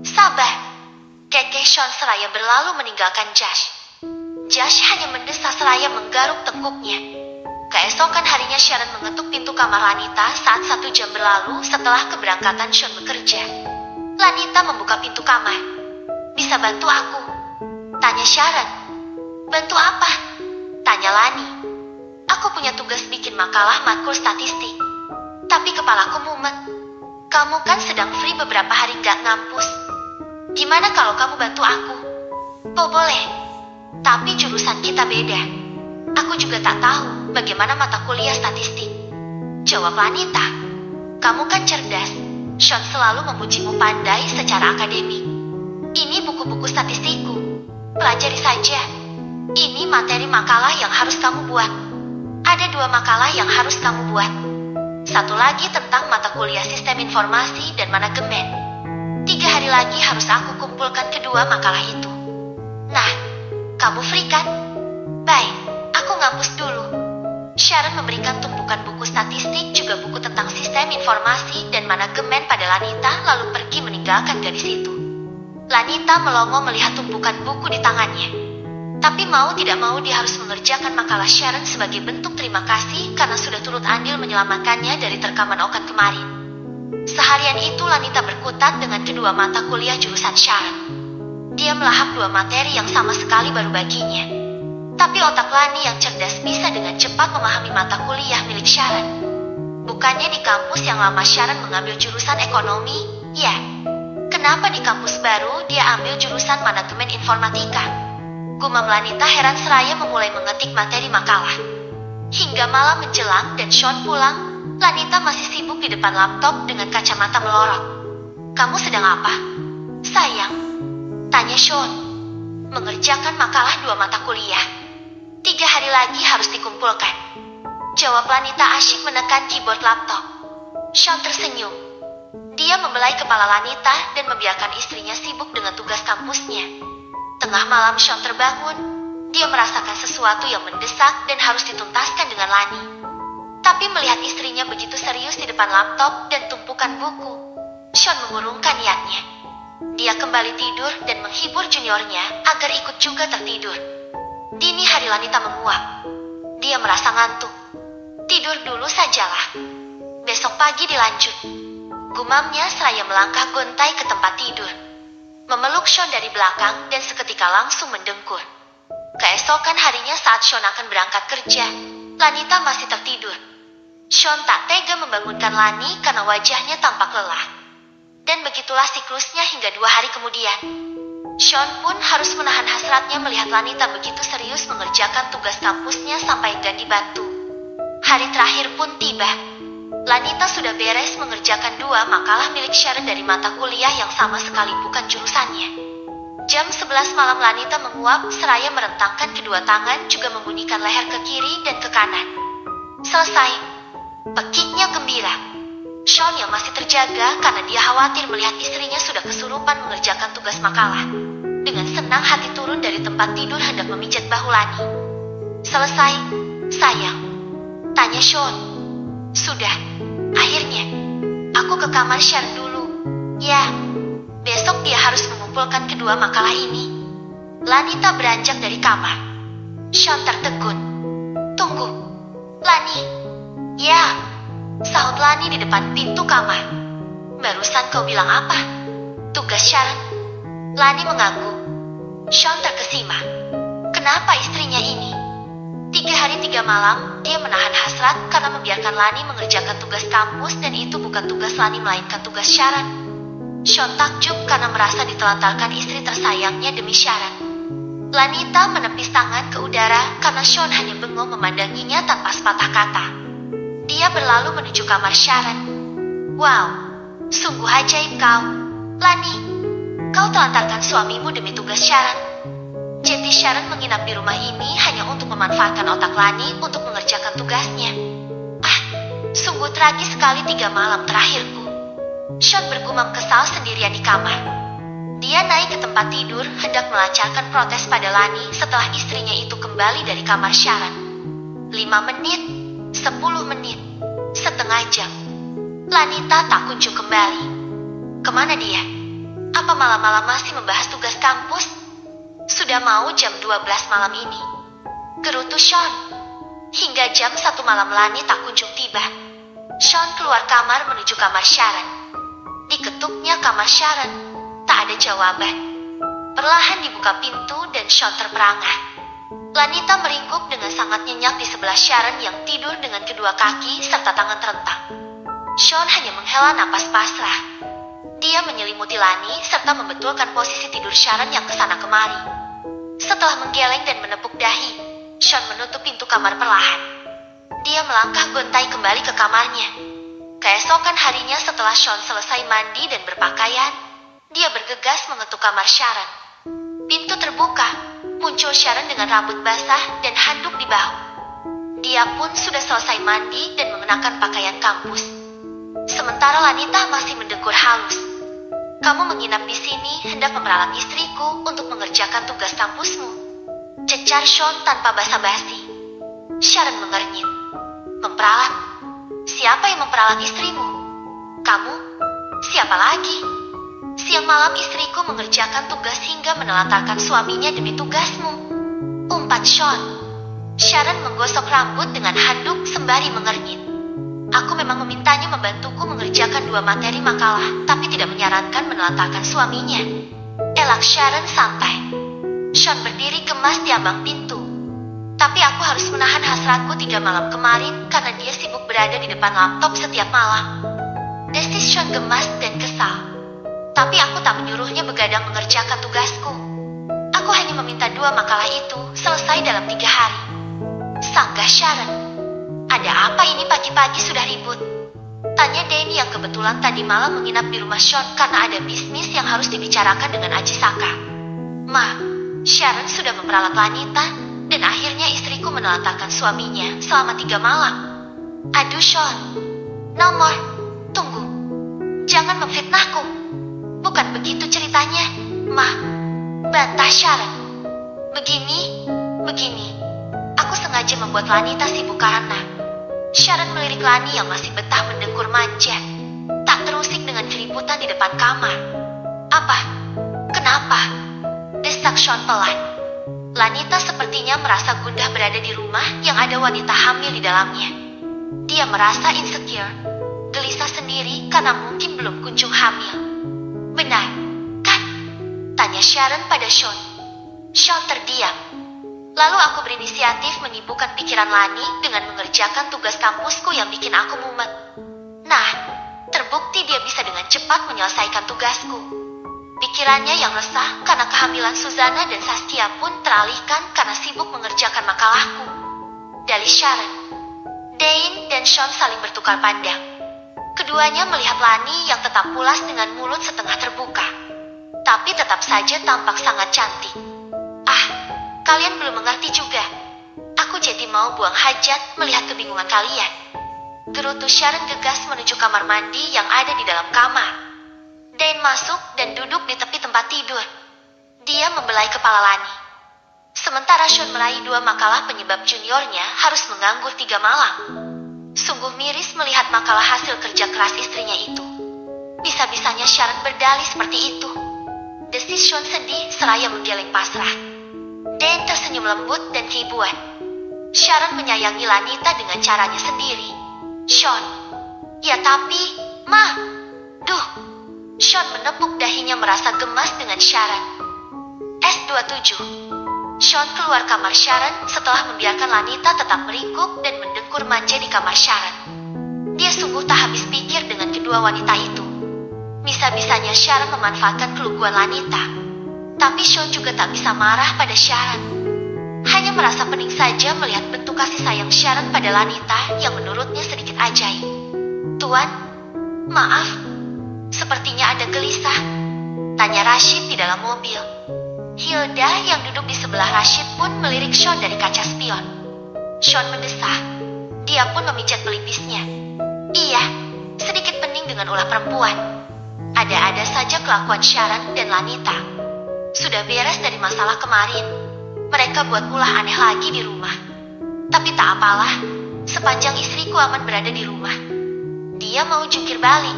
"Sabar," kekeh Sean seraya berlalu meninggalkan Josh. Josh hanya mendesah seraya menggaruk tengkuknya. Keesokan harinya Sharon mengetuk pintu kamar Lanita saat 1 jam berlalu setelah keberangkatan Sean bekerja. Lanita membuka pintu kamar. "Bisa bantu aku?" tanya Sharon. "Bantu apa?" tanya Lani. "Aku punya tugas bikin makalah matkul statistik." Tapi kepalaku mumet. "Kamu kan sedang free beberapa hari nggak ngampus. Gimana kalau kamu bantu aku?" "Oh boleh. Tapi jurusan kita beda. Aku juga tak tahu bagaimana mata kuliah statistik," jawab Lanita. "Kamu kan cerdas. Sean selalu memujimu pandai secara akademik. Ini buku-buku statistikku. Pelajari saja. Ini materi makalah yang harus kamu buat. Ada 2 makalah yang harus kamu buat. Satu lagi tentang mata kuliah sistem informasi dan manajemen. 3 hari lagi harus aku kumpulkan kedua makalah itu. Nah, kamu free kan? Baik, aku ngampus dulu." Sharon memberikan tumpukan buku statistik juga buku tentang sistem informasi dan manajemen pada Lanita lalu pergi meninggalkan gadis itu. Lanita melongo melihat tumpukan buku di tangannya. Tapi mau tidak mau dia harus mengerjakan makalah Sharon sebagai bentuk terima kasih karena sudah turut andil menyelamatkannya dari terkaman Okan kemarin. Seharian itu Lanita berkutat dengan kedua mata kuliah jurusan Sharon. Dia melahap 2 materi yang sama sekali baru baginya. Tapi otak Lani yang cerdas bisa dengan cepat memahami mata kuliah milik Sharon. Bukannya di kampus yang lama Sharon mengambil jurusan ekonomi, ya. Kenapa di kampus baru dia ambil jurusan manajemen informatika? Gumam Lanita heran seraya memulai mengetik materi makalah. Hingga malam menjelang dan Sean pulang, Lanita masih sibuk di depan laptop dengan kacamata melorot. "Kamu sedang apa, sayang?" tanya Sean. "Mengerjakan makalah 2 mata kuliah. 3 hari lagi harus dikumpulkan," jawab Lanita asyik menekan keyboard laptop. Sean tersenyum. Dia membelai kepala Lanita dan membiarkan istrinya sibuk dengan tugas kampusnya. Tengah malam Sean terbangun. Dia merasakan sesuatu yang mendesak dan harus dituntaskan dengan Lani. Tapi melihat istrinya begitu serius di depan laptop dan tumpukan buku, Sean mengurungkan niatnya. Dia kembali tidur dan menghibur juniornya agar ikut juga tertidur. Dini hari Lanita menguap. Dia merasa ngantuk. "Tidur dulu sajalah. Besok pagi dilanjut," gumamnya seraya melangkah gontai ke tempat tidur. Memeluk Sean dari belakang dan seketika langsung mendengkur. Keesokan harinya saat Sean akan berangkat kerja, Lanita masih tertidur. Sean tak tega membangunkan Lani karena wajahnya tampak lelah. Dan begitulah siklusnya hingga 2 hari kemudian. Sean pun harus menahan hasratnya melihat Lanita begitu serius mengerjakan tugas kampusnya sampai enggan dibantu. Hari terakhir pun tiba. Lanita sudah beres mengerjakan 2 makalah milik Sharon dari mata kuliah yang sama sekali bukan jurusannya. Jam 11 malam Lanita menguap seraya merentangkan kedua tangan juga membunyikan leher ke kiri dan ke kanan. "Selesai," pekiknya gembira. Sean yang masih terjaga karena dia khawatir melihat istrinya sudah kesurupan mengerjakan tugas makalah. Dengan senang hati turun dari tempat tidur hendak memijat bahu Lani. "Selesai, sayang?" tanya Sean. "Sudah, akhirnya. Aku ke kamar Sharon dulu. Ya, besok dia harus mengumpulkan kedua makalah ini." Lanita beranjak dari kamar. Sean tertegun. "Tunggu, Lani." "Ya," sahut Lani di depan pintu kamar. "Barusan kau bilang apa? Tugas Sharon?" Lani mengangguk. Sean terkesima. Kenapa istrinya ini? 3 hari 3 malam, dia menahan hasrat karena membiarkan Lani mengerjakan tugas kampus dan itu bukan tugas Lani melainkan tugas Sharon. Sean takjub karena merasa ditelantarkan istri tersayangnya demi Sharon. Lanita menepis tangan ke udara karena Sean hanya bengong memandanginya tanpa sepatah kata. Dia berlalu menuju kamar Sharon. "Wow, sungguh ajaib kau, Lani. Kau telantarkan suamimu demi tugas Sharon." Jadi Sharon menginap di rumah ini hanya untuk memanfaatkan otak Lani untuk mengerjakan tugasnya. Sungguh tragis sekali 3 malam terakhirku. Sean bergumam kesal sendirian di kamar. Dia naik ke tempat tidur hendak melancarkan protes pada Lani setelah istrinya itu kembali dari kamar Sharon. 5 menit, 10 menit, setengah jam. Lanita tak kunjung kembali. Kemana dia? Apa malam-malam masih membahas tugas kampus? Sudah mau jam 12 malam ini. Gerutu Sean. Hingga jam 1 malam Lani tak kunjung tiba. Sean keluar kamar menuju kamar Sharon. Diketuknya kamar Sharon, tak ada jawaban. Perlahan dibuka pintu dan Sean terperangah. Lanita meringkuk dengan sangat nyenyak di sebelah Sharon yang tidur dengan kedua kaki serta tangan terentang. Sean hanya menghela napas pasrah. Dia menyelimuti Lani serta membetulkan posisi tidur Sharon yang kesana kemari. Setelah menggeleng dan menepuk dahi, Sean menutup pintu kamar perlahan. Dia melangkah gontai kembali ke kamarnya. Keesokan harinya setelah Sean selesai mandi dan berpakaian, dia bergegas mengetuk kamar Sharon. Pintu terbuka, muncul Sharon dengan rambut basah dan handuk di bahu. Dia pun sudah selesai mandi dan mengenakan pakaian kampus. Sementara Lanita masih mendengkur halus. "Kamu menginap di sini hendak memperalat istriku untuk mengerjakan tugas kampusmu," cecar Sean tanpa basa-basi. Sharon mengernyit. "Memperalat? Siapa yang memperalat istrimu? Kamu? Siapa lagi? Siang malam istriku mengerjakan tugas hingga menelantarkan suaminya demi tugasmu," umpat Sean. Sharon menggosok rambut dengan handuk sembari mengernyit. "Aku memang memintanya membantuku mengerjakan 2 materi makalah, tapi tidak menyarankan menelantarkan suaminya," elak Sharon santai. Sean berdiri gemas di ambang pintu. "Tapi aku harus menahan hasratku 3 malam kemarin karena dia sibuk berada di depan laptop setiap malam," desis Sean gemas dan kesal. "Tapi aku tak menyuruhnya begadang mengerjakan tugasku. Aku hanya meminta 2 makalah itu selesai dalam 3 hari," sanggah Sharon. "Ada apa ini pagi-pagi sudah ribut?" tanya Dane yang kebetulan tadi malam menginap di rumah Sean karena ada bisnis yang harus dibicarakan dengan Ajisaka. "Ma, Sharon sudah memperalat Lanita dan akhirnya istriku menelantarkan suaminya selama 3 malam. Aduh Sean, nomor, tunggu. Jangan memfitnahku. Bukan begitu ceritanya, Ma," bantah Sharon. Begini. Aku sengaja membuat Lanita sibuk karena..." Sharon melirik Lani yang masih betah mendengkur manja. Tak terusik dengan keributan di depan kamar. "Apa? Kenapa?" desak Sean pelan. Lanita sepertinya merasa gundah berada di rumah yang ada wanita hamil di dalamnya. Dia merasa insecure, gelisah sendiri karena mungkin belum kunjung hamil. "Benar, kan?" tanya Sharon pada Sean. Sean terdiam. "Lalu aku berinisiatif menyibukkan pikiran Lani dengan mengerjakan tugas kampusku yang bikin aku mumet. Nah, terbukti dia bisa dengan cepat menyelesaikan tugasku. Pikirannya yang resah karena kehamilan Suzana dan Saskia pun teralihkan karena sibuk mengerjakan makalahku," dalih Sharon. Dane dan Sean saling bertukar pandang. Keduanya melihat Lani yang tetap pulas dengan mulut setengah terbuka, tapi tetap saja tampak sangat cantik. "Kalian belum mengerti juga. Aku jadi mau buang hajat melihat kebingungan kalian," gerutu Sharon gegas menuju kamar mandi yang ada di dalam kamar. Dane masuk dan duduk di tepi tempat tidur. Dia membelai kepala Lani. Sementara Sean meraih 2 makalah penyebab juniornya harus menganggur 3 malam. Sungguh miris melihat makalah hasil kerja keras istrinya itu. Bisa-bisanya Sharon berdalih seperti itu, desis Sean sedih seraya menggeleng pasrah. Dane tersenyum lembut dan keibuan. Sharon menyayangi Lanita dengan caranya sendiri. "Sean, ya tapi, Ma, duh." Sean menepuk dahinya merasa gemas dengan Sharon. S27. Sean keluar kamar Sharon setelah membiarkan Lanita tetap meringkuk dan mendengkur manja di kamar Sharon. Dia sungguh tak habis pikir dengan kedua wanita itu. Bisa-bisanya Sharon memanfaatkan keluguan Lanita. Tapi Sean juga tak bisa marah pada Sharon. Hanya merasa pening saja melihat bentuk kasih sayang Sharon pada Lanita yang menurutnya sedikit ajaib. "Tuan, maaf, sepertinya Anda gelisah?" tanya Rashid di dalam mobil. Hilda yang duduk di sebelah Rashid pun melirik Sean dari kaca spion. Sean mendesah. Dia pun memijat pelipisnya. "Iya, sedikit pening dengan ulah perempuan. Ada-ada saja kelakuan Sharon dan Lanita. Sudah beres dari masalah kemarin. Mereka buat ulah aneh lagi di rumah. Tapi tak apalah, sepanjang istriku aman berada di rumah. Dia mau jungkir balik,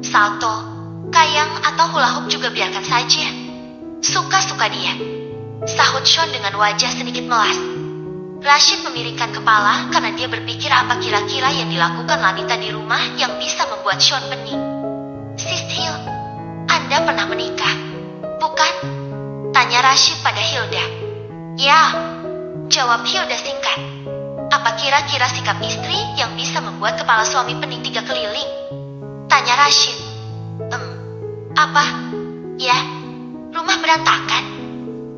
salto, kayang atau hula hoop juga biarkan saja. Suka-suka dia," sahut Sean dengan wajah sedikit melas. Rashid memiringkan kepala karena dia berpikir apa kira-kira yang dilakukan Lanita di rumah yang bisa membuat Sean pening. Sis Hill, Anda pernah menikah, bukan? Tanya Rashid pada Hilda. Ya, jawab Hilda singkat. Apa kira-kira sikap istri yang bisa membuat kepala suami pening 3 keliling? Tanya Rashid. Apa? Ya, rumah berantakan.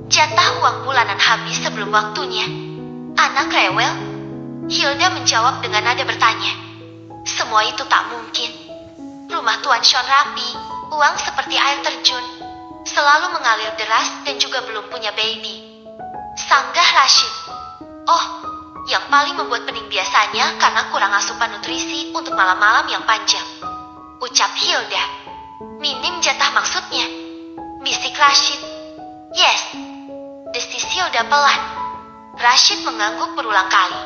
Jatah uang bulanan habis sebelum waktunya. Anak rewel? Hilda menjawab dengan nada bertanya. Semua itu tak mungkin. Rumah Tuan Sean rapi, uang seperti air terjun, selalu mengalir deras dan juga belum punya baby. Sanggah Rashid. Oh, yang paling membuat pening biasanya karena kurang asupan nutrisi untuk malam-malam yang panjang. Ucap Hilda. Minim jatah maksudnya, bisik Rashid. Yes, desis Hilda pelan. Rashid mengangguk berulang kali.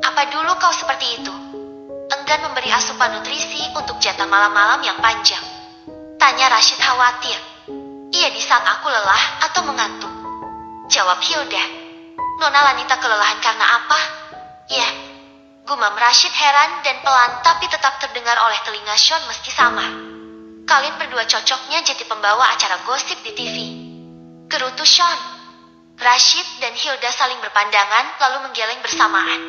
Apa dulu kau seperti itu? Enggan memberi asupan nutrisi untuk jatah malam-malam yang panjang? Tanya Rashid khawatir. Iya, di saat aku lelah atau mengantuk. Jawab Hilda. Nona Lanita kelelahan karena apa? Ya, gumam Rashid heran dan pelan tapi tetap terdengar oleh telinga Sean meski sama. Kalian berdua cocoknya jadi pembawa acara gosip di TV. Gerutu Sean. Rashid dan Hilda saling berpandangan lalu menggeleng bersamaan.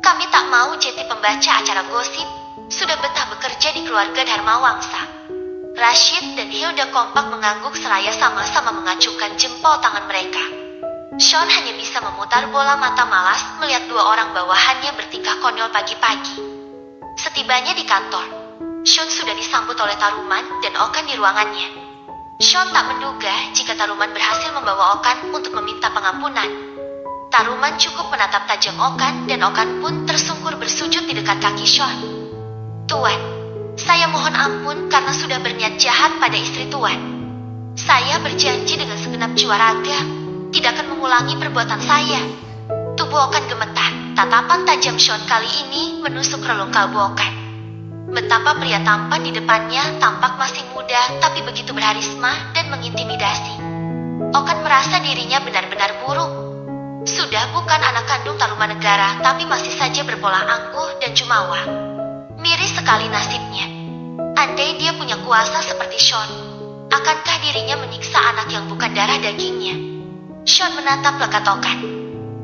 Kami tak mau jadi pembaca acara gosip. Sudah betah bekerja di keluarga Dharma Wangsa. Rashid dan Hilda kompak mengangguk seraya sama-sama mengacungkan jempol tangan mereka. Sean hanya bisa memutar bola mata malas melihat 2 orang bawahannya bertingkah konyol pagi-pagi. Setibanya di kantor, Sean sudah disambut oleh Taruman dan Okan di ruangannya. Sean tak menduga jika Taruman berhasil membawa Okan untuk meminta pengampunan. Taruman cukup menatap tajam Okan dan Okan pun tersungkur bersujud di dekat kaki Sean. Tuan, saya mohon ampun karena sudah berniat jahat pada istri Tuan. Saya berjanji dengan segenap jiwa raga tidak akan mengulangi perbuatan saya. Tubuh Okan gemetar. Tatapan tajam Sean kali ini menusuk relung kalbu Okan. Betapa pria tampan di depannya tampak masih muda tapi begitu berharisma dan mengintimidasi. Okan merasa dirinya benar-benar buruk. Sudah bukan anak kandung Tarumanegara tapi masih saja berpola angkuh dan jumawa. Miris sekali nasibnya. Andai dia punya kuasa seperti Sean, akankah dirinya menyiksa anak yang bukan darah dagingnya? Sean menatap lekat Okan.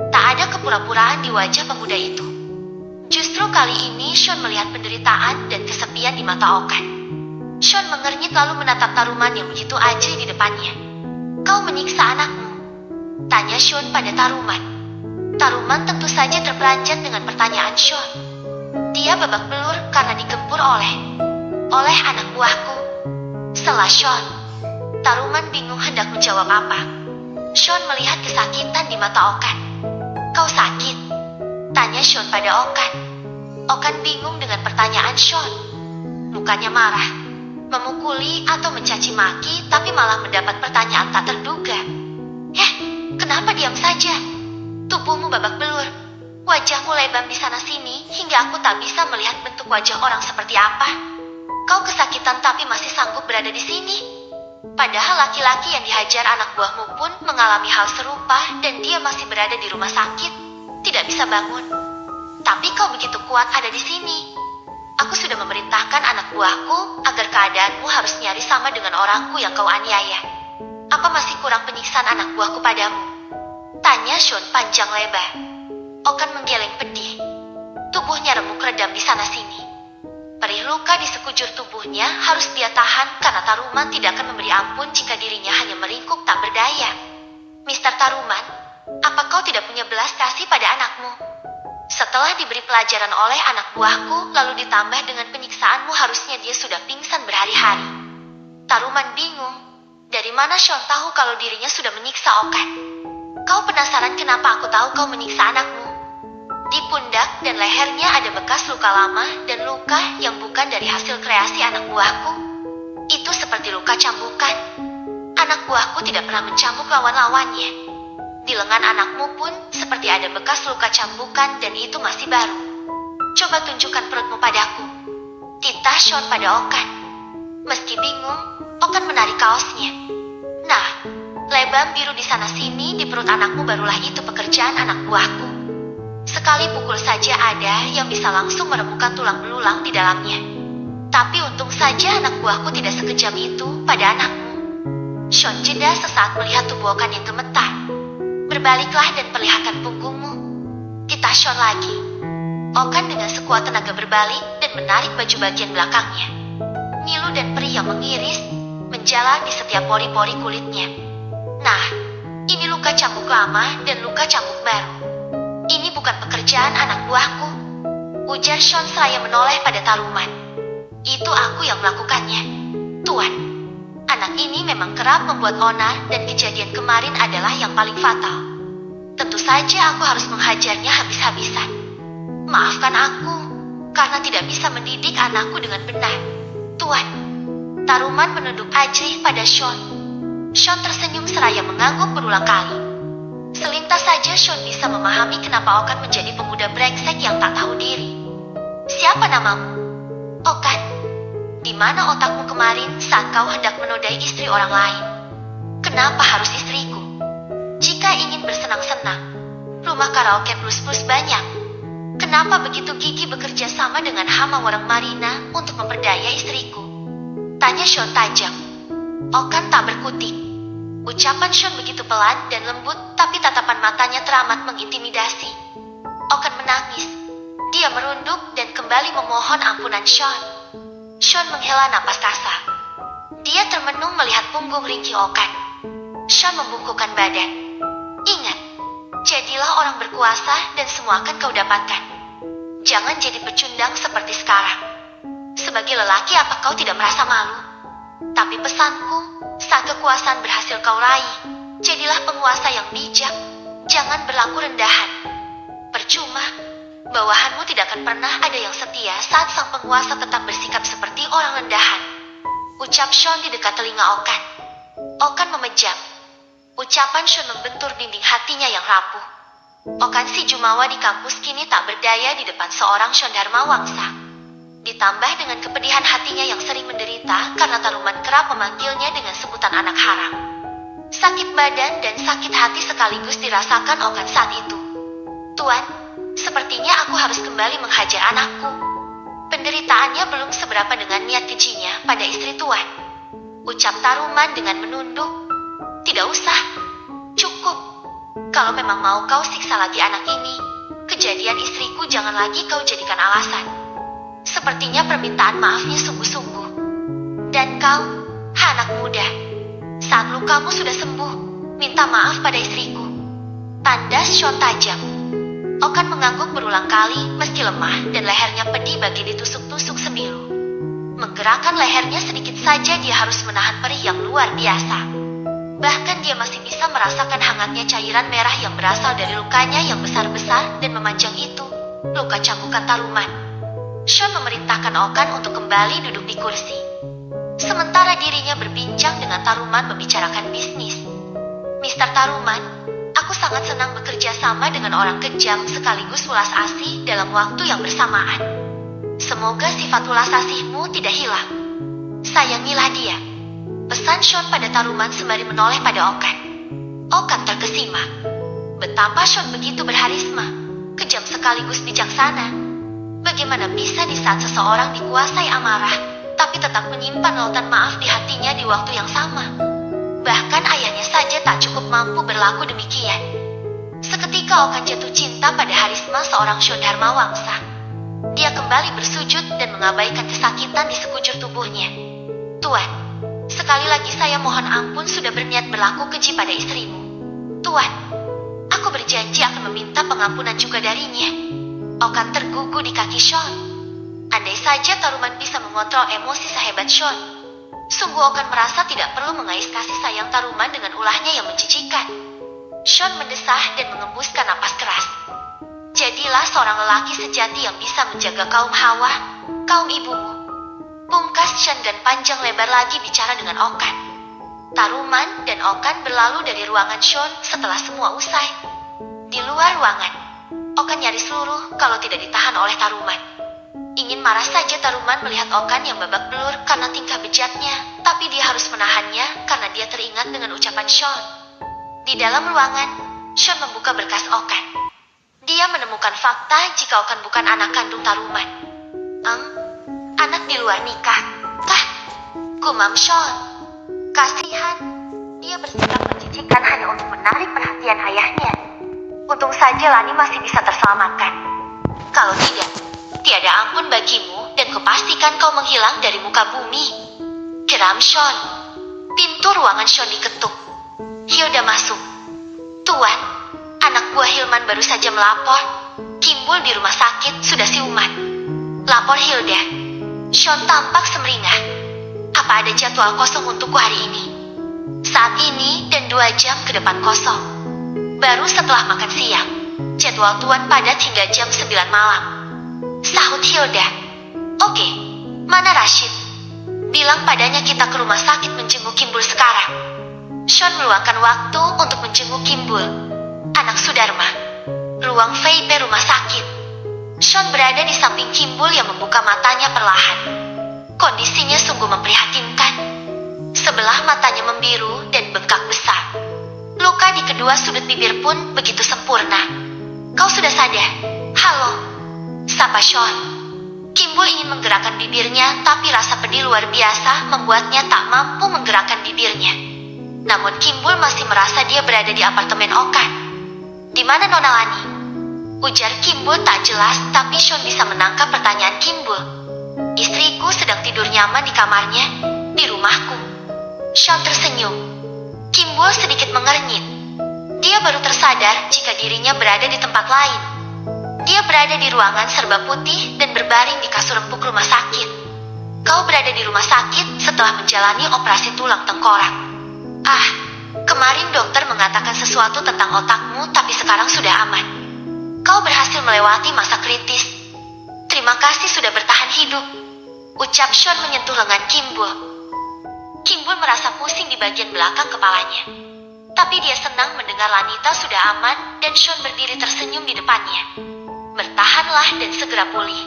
Tak ada kepura-puraan di wajah pemuda itu. Justru kali ini Sean melihat penderitaan dan kesepian di mata Okan. Sean mengernyit lalu menatap Taruman yang begitu ajri di depannya. Kau menyiksa anakmu? Tanya Sean pada Taruman. Taruman tentu saja terperanjat dengan pertanyaan Sean. Dia babak belur karena digempur oleh anak buahku. Sela Sean. Taruman bingung hendak menjawab apa. Sean melihat kesakitan di mata Okan. Kau sakit? Tanya Sean pada Okan. Okan bingung dengan pertanyaan Sean. Mukanya marah, memukuli atau mencaci maki, tapi malah mendapat pertanyaan tak terduga. Kenapa diam saja? Tubuhmu babak belur. Wajahmu lebam di sana-sini hingga aku tak bisa melihat bentuk wajah orang seperti apa. Kau kesakitan tapi masih sanggup berada di sini. Padahal laki-laki yang dihajar anak buahmu pun mengalami hal serupa dan dia masih berada di rumah sakit, tidak bisa bangun. Tapi kau begitu kuat ada di sini. Aku sudah memerintahkan anak buahku agar keadaanmu harus nyaris sama dengan orangku yang kau aniaya. Apa masih kurang penyiksaan anak buahku padamu? Tanya Sean panjang lebar. Okan menggeleng pedih. Tubuhnya remuk redam di sana-sini. Perih luka di sekujur tubuhnya harus dia tahan karena Taruman tidak akan memberi ampun jika dirinya hanya meringkuk tak berdaya. Mister Taruman, apa kau tidak punya belas kasih pada anakmu? Setelah diberi pelajaran oleh anak buahku lalu ditambah dengan penyiksaanmu harusnya dia sudah pingsan berhari-hari. Taruman bingung. Dari mana Sean tahu kalau dirinya sudah menyiksa Okan? Kau penasaran kenapa aku tahu kau menyiksa anakmu? Di pundak dan lehernya ada bekas luka lama dan luka yang bukan dari hasil kreasi anak buahku. Itu seperti luka cambukan. Anak buahku tidak pernah mencambuk lawan-lawannya. Di lengan anakmu pun seperti ada bekas luka cambukan dan itu masih baru. Coba tunjukkan perutmu padaku. Titah Sean pada Okan. Meski bingung, Okan menarik kaosnya. Nah, lebam biru di sana-sini di perut anakmu barulah itu pekerjaan anak buahku. Sekali pukul saja ada yang bisa langsung meremukan tulang belulang di dalamnya. Tapi untung saja anak buahku tidak sekejam itu pada anakmu. Sean jeda sesaat melihat tubuh Okan yang gemetar. Berbaliklah dan perlihatkan punggungmu. Titah Sean lagi. Okan dengan sekuat tenaga berbalik dan menarik baju bagian belakangnya. Ngilu dan perih yang mengiris menjalar di setiap pori-pori kulitnya. Nah, ini luka cambuk lama dan luka cambuk baru. Ini bukan pekerjaan anak buahku, ujar Sean seraya menoleh pada Taruman. Itu aku yang melakukannya, Tuan. Anak ini memang kerap membuat onar dan kejadian kemarin adalah yang paling fatal. Tentu saja aku harus menghajarnya habis-habisan. Maafkan aku, karena tidak bisa mendidik anakku dengan benar, Tuan. Taruman menunduk ajrih pada Sean. Sean tersenyum seraya mengangguk berulang kali. Selintas saja Sean bisa memahami kenapa Okan menjadi pemuda brengsek yang tak tahu diri. Siapa namamu? Okan. Di mana otakmu kemarin saat kau hendak menodai istri orang lain? Kenapa harus istriku? Jika ingin bersenang-senang, rumah karaoke plus-plus banyak. Kenapa begitu gigih bekerja sama dengan Hama Warang Marina untuk memperdaya istriku? Tanya Sean tajam. Okan tak berkutik. Ucapan Sean begitu pelan dan lembut, tapi tatapan matanya teramat mengintimidasi. Okan menangis. Dia merunduk dan kembali memohon ampunan Sean. Sean menghela napas kasar. Dia termenung melihat punggung ringkih Okan. Sean membungkukkan badan. Ingat, jadilah orang berkuasa dan semua akan kau dapatkan. Jangan jadi pecundang seperti sekarang. Sebagai lelaki apa kau tidak merasa malu? Tapi pesanku, saat kekuasaan berhasil kau raih, jadilah penguasa yang bijak. Jangan berlaku rendahan. Percuma, bawahanmu tidak akan pernah ada yang setia saat sang penguasa tetap bersikap seperti orang rendahan. Ucap Sean di dekat telinga Okan. Okan memejam. Ucapan Sean membentur dinding hatinya yang rapuh. Okan si Jumawa di kampus kini tak berdaya di depan seorang Sean Dharma Wangsa. Ditambah dengan kepedihan hatinya yang sering menderita karena Taruman kerap memanggilnya dengan sebutan anak haram. Sakit badan dan sakit hati sekaligus dirasakan Okan saat itu. Tuan, sepertinya aku harus kembali menghajar anakku. Penderitaannya belum seberapa dengan niat kejinya pada istri Tuan. Ucap Taruman dengan menunduk. Tidak usah, cukup. Kalau memang mau kau siksa lagi anak ini, kejadian istriku jangan lagi kau jadikan alasan. Sepertinya permintaan maafnya sungguh-sungguh. Dan kau, anak muda, saat lukamu sudah sembuh, minta maaf pada istriku. Tandas Sean tajam. Okan mengangguk berulang kali meski lemah dan lehernya pedih bagi ditusuk-tusuk sembilu. Menggerakkan lehernya sedikit saja dia harus menahan perih yang luar biasa. Bahkan dia masih bisa merasakan hangatnya cairan merah yang berasal dari lukanya yang besar-besar dan memanjang itu, luka cambukan Taruman. Sean memerintahkan Okan untuk kembali duduk di kursi. Sementara dirinya berbincang dengan Taruman membicarakan bisnis. Mister Taruman, aku sangat senang bekerja sama dengan orang kejam sekaligus ulas asih dalam waktu yang bersamaan. Semoga sifat ulas asihmu tidak hilang. Sayangilah dia. Pesan Sean pada Taruman sembari menoleh pada Okan. Okan terkesima. Betapa Sean begitu berharisma, kejam sekaligus bijaksana. Bagaimana bisa di saat seseorang dikuasai amarah, tapi tetap menyimpan lautan maaf di hatinya di waktu yang sama? Bahkan ayahnya saja tak cukup mampu berlaku demikian. Seketika Okan jatuh cinta pada harisma seorang Sean Dharma Wangsa. Dia kembali bersujud dan mengabaikan kesakitan di sekujur tubuhnya. Tuan, sekali lagi saya mohon ampun sudah berniat berlaku keji pada istrimu. Tuan, aku berjanji akan meminta pengampunan juga darinya. Okan tergugu di kaki Sean. Andai saja Taruman bisa mengontrol emosi sehebat Sean, sungguh Okan merasa tidak perlu mengais kasih sayang Taruman dengan ulahnya yang menjijikan. Sean mendesah dan mengembuskan napas keras. Jadilah seorang lelaki sejati yang bisa menjaga kaum Hawa, kaum ibumu. Pungkas Sean dan panjang lebar lagi bicara dengan Okan. Taruman dan Okan berlalu dari ruangan Sean setelah semua usai. Di luar ruangan, Okan nyaris luruh kalau tidak ditahan oleh Taruman. Ingin marah saja Taruman melihat Okan yang babak belur karena tingkah bejatnya, tapi dia harus menahannya karena dia teringat dengan ucapan Sean. Di dalam ruangan, Sean membuka berkas Okan. Dia menemukan fakta jika Okan bukan anak kandung Taruman. Anak di luar nikah. Kah? Gumam Sean. Kasihan. Dia bersikap menjijikan hanya untuk menarik perhatian ayahnya. Untung saja Lani masih bisa terselamatkan. Kalau tidak, tiada ampun bagimu dan kupastikan kau menghilang dari muka bumi. Geram Sean. Pintu ruangan Sean diketuk. Hilda masuk. Tuan, anak buah Hilman baru saja melapor. Kimbul di rumah sakit sudah siuman. Lapor Hilda. Sean tampak semeringah. Apa ada jadwal kosong untukku hari ini? Saat ini dan 2 jam ke depan kosong. Baru setelah makan siang. Jadwal tuan padat hingga jam 9 malam. Sahut Hilda. Oke, mana Rashid? Bilang padanya kita ke rumah sakit menjenguk Kimbul sekarang. Sean meluangkan waktu untuk menjenguk Kimbul, anak Sudarma. Ruang VIP rumah sakit. Sean berada di samping Kimbul yang membuka matanya perlahan. Kondisinya sungguh memprihatinkan. Sebelah matanya membiru dan bengkak besar. Luka di kedua sudut bibir pun begitu sempurna. Kau sudah sadar? Halo? Sapa Sean. Kimbul ingin menggerakkan bibirnya, tapi rasa pedih luar biasa membuatnya tak mampu menggerakkan bibirnya. Namun Kimbul masih merasa dia berada di apartemen Okan. Di mana Nona Lani? Ujar Kimbul tak jelas, tapi Sean bisa menangkap pertanyaan Kimbul. Istriku sedang tidur nyaman di kamarnya, di rumahku. Sean tersenyum. Kimbul sedikit mengernyit. Dia baru tersadar jika dirinya berada di tempat lain. Dia berada di ruangan serba putih dan berbaring di kasur empuk rumah sakit. Kau berada di rumah sakit setelah menjalani operasi tulang tengkorak. Kemarin dokter mengatakan sesuatu tentang otakmu, tapi sekarang sudah aman. Kau berhasil melewati masa kritis. Terima kasih sudah bertahan hidup. Ucap Sean menyentuh lengan Kimbul. Kimbul merasa pusing di bagian belakang kepalanya. Tapi dia senang mendengar Lanita sudah aman dan Sean berdiri tersenyum di depannya. Bertahanlah dan segera pulih.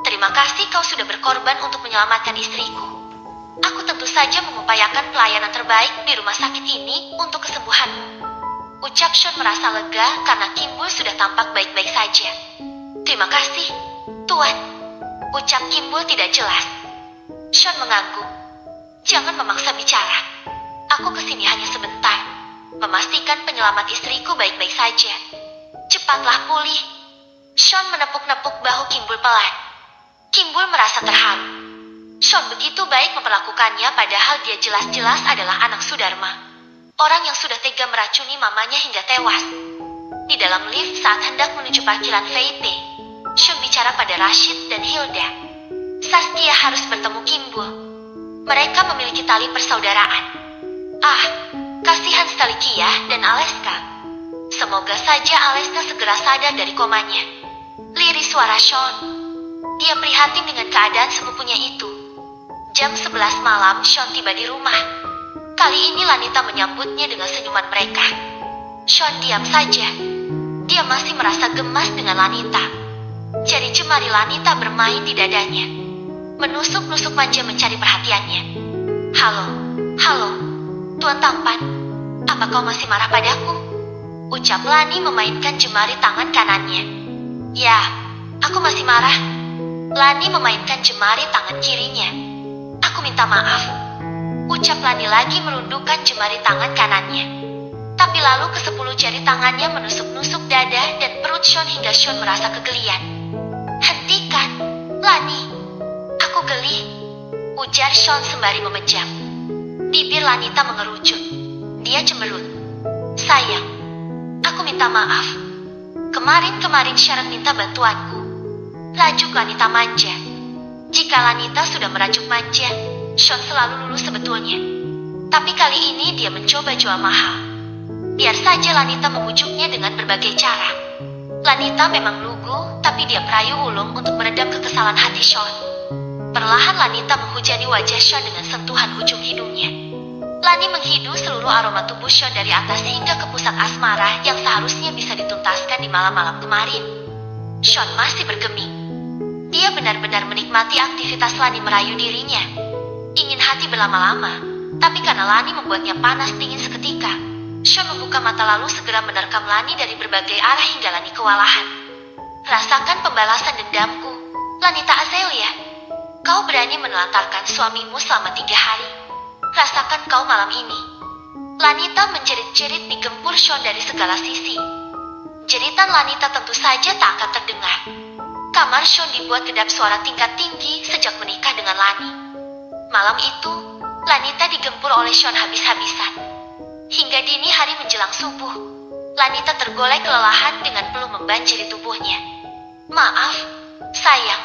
Terima kasih kau sudah berkorban untuk menyelamatkan istriku. Aku tentu saja mengupayakan pelayanan terbaik di rumah sakit ini untuk kesembuhanmu. Ucap Sean merasa lega karena Kimbul sudah tampak baik-baik saja. Terima kasih, Tuan. Ucap Kimbul tidak jelas. Sean mengangguk. Jangan memaksa bicara. Aku kesini hanya sebentar. Memastikan penyelamat istriku baik-baik saja. Cepatlah pulih. Sean menepuk-nepuk bahu Kimbul pelan. Kimbul merasa terharu. Sean begitu baik memperlakukannya padahal dia jelas-jelas adalah anak Sudarma. Orang yang sudah tega meracuni mamanya hingga tewas. Di dalam lift saat hendak menuju parkiran VIP, Sean bicara pada Rashid dan Hilda. Saskia harus bertemu Kimbul. Mereka memiliki tali persaudaraan. Kasihan sekali Kia dan Aleska. Semoga saja Aleska segera sadar dari komanya. Liris suara Sean. Dia prihatin dengan keadaan sepupunya itu. Jam 11 malam Sean tiba di rumah. Kali ini Lanita menyambutnya dengan senyuman mereka. Sean diam saja. Dia masih merasa gemas dengan Lanita. Jari jemari Lanita bermain di dadanya. Menusuk-nusuk manja mencari perhatiannya. Halo, Tuan Tampan. Apa kau masih marah padaku? Ucap Lani memainkan jemari tangan kanannya. Ya, aku masih marah. Lani memainkan jemari tangan kirinya. Aku minta maaf. Ucap Lani lagi merundukkan jemari tangan kanannya. Tapi lalu ke-10 jari tangannya menusuk-nusuk dada dan perut Sean hingga Sean merasa kegelian. Hentikan, Lani. Aku geli. Ujar Sean sembari memejam. Bibir Lanita mengerucut. Dia cemberut. Sayang, aku minta maaf. Kemarin Sharon minta bantuanku. Rajuk Lanita manja. Jika Lanita sudah merajuk manja, Sean selalu lulus sebetulnya. Tapi kali ini dia mencoba jual mahal. Biar saja Lanita membujuknya dengan berbagai cara. Lanita memang lugu, tapi dia perayu ulung untuk meredam kekesalan hati Sean. Perlahan Lanita menghujani wajah Sean dengan sentuhan ujung hidungnya. Lani menghidu seluruh aroma tubuh Sean dari atas hingga ke pusat asmara yang seharusnya bisa dituntaskan di malam-malam kemarin. Sean masih bergeming. Dia benar-benar menikmati aktivitas Lani merayu dirinya. Ingin hati berlama-lama, tapi karena Lani membuatnya panas dingin seketika. Sean membuka mata lalu segera menerkam Lani dari berbagai arah hingga Lani kewalahan. Rasakan pembalasan dendamku, Lanita Azalea. Kau berani menelantarkan suamimu selama 3 hari. Rasakan kau malam ini. Lanita menjerit-jerit digempur Sean dari segala sisi. Jeritan Lanita tentu saja tak akan terdengar. Kamar Sean dibuat kedap suara tingkat tinggi sejak menikah dengan Lani. Malam itu, Lanita digempur oleh Sean habis-habisan. Hingga dini hari menjelang subuh, Lanita tergolek kelelahan dengan peluh membanjiri tubuhnya. Maaf, sayang.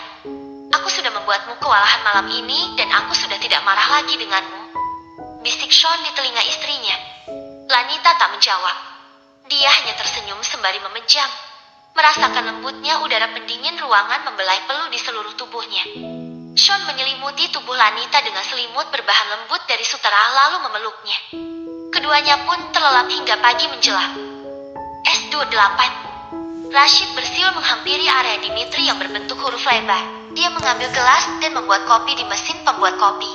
Aku sudah membuatmu kewalahan malam ini dan aku sudah tidak marah lagi denganmu. Bisik Sean di telinga istrinya. Lanita tak menjawab. Dia hanya tersenyum sembari memejam, merasakan lembutnya udara pendingin ruangan membelai peluh di seluruh tubuhnya. Sean menyelimuti tubuh Lanita dengan selimut berbahan lembut dari sutera lalu memeluknya. Keduanya pun terlelap hingga pagi menjelang. S28. Rashid bersiul menghampiri area Dimitri yang berbentuk huruf lebar. Dia mengambil gelas dan membuat kopi di mesin pembuat kopi.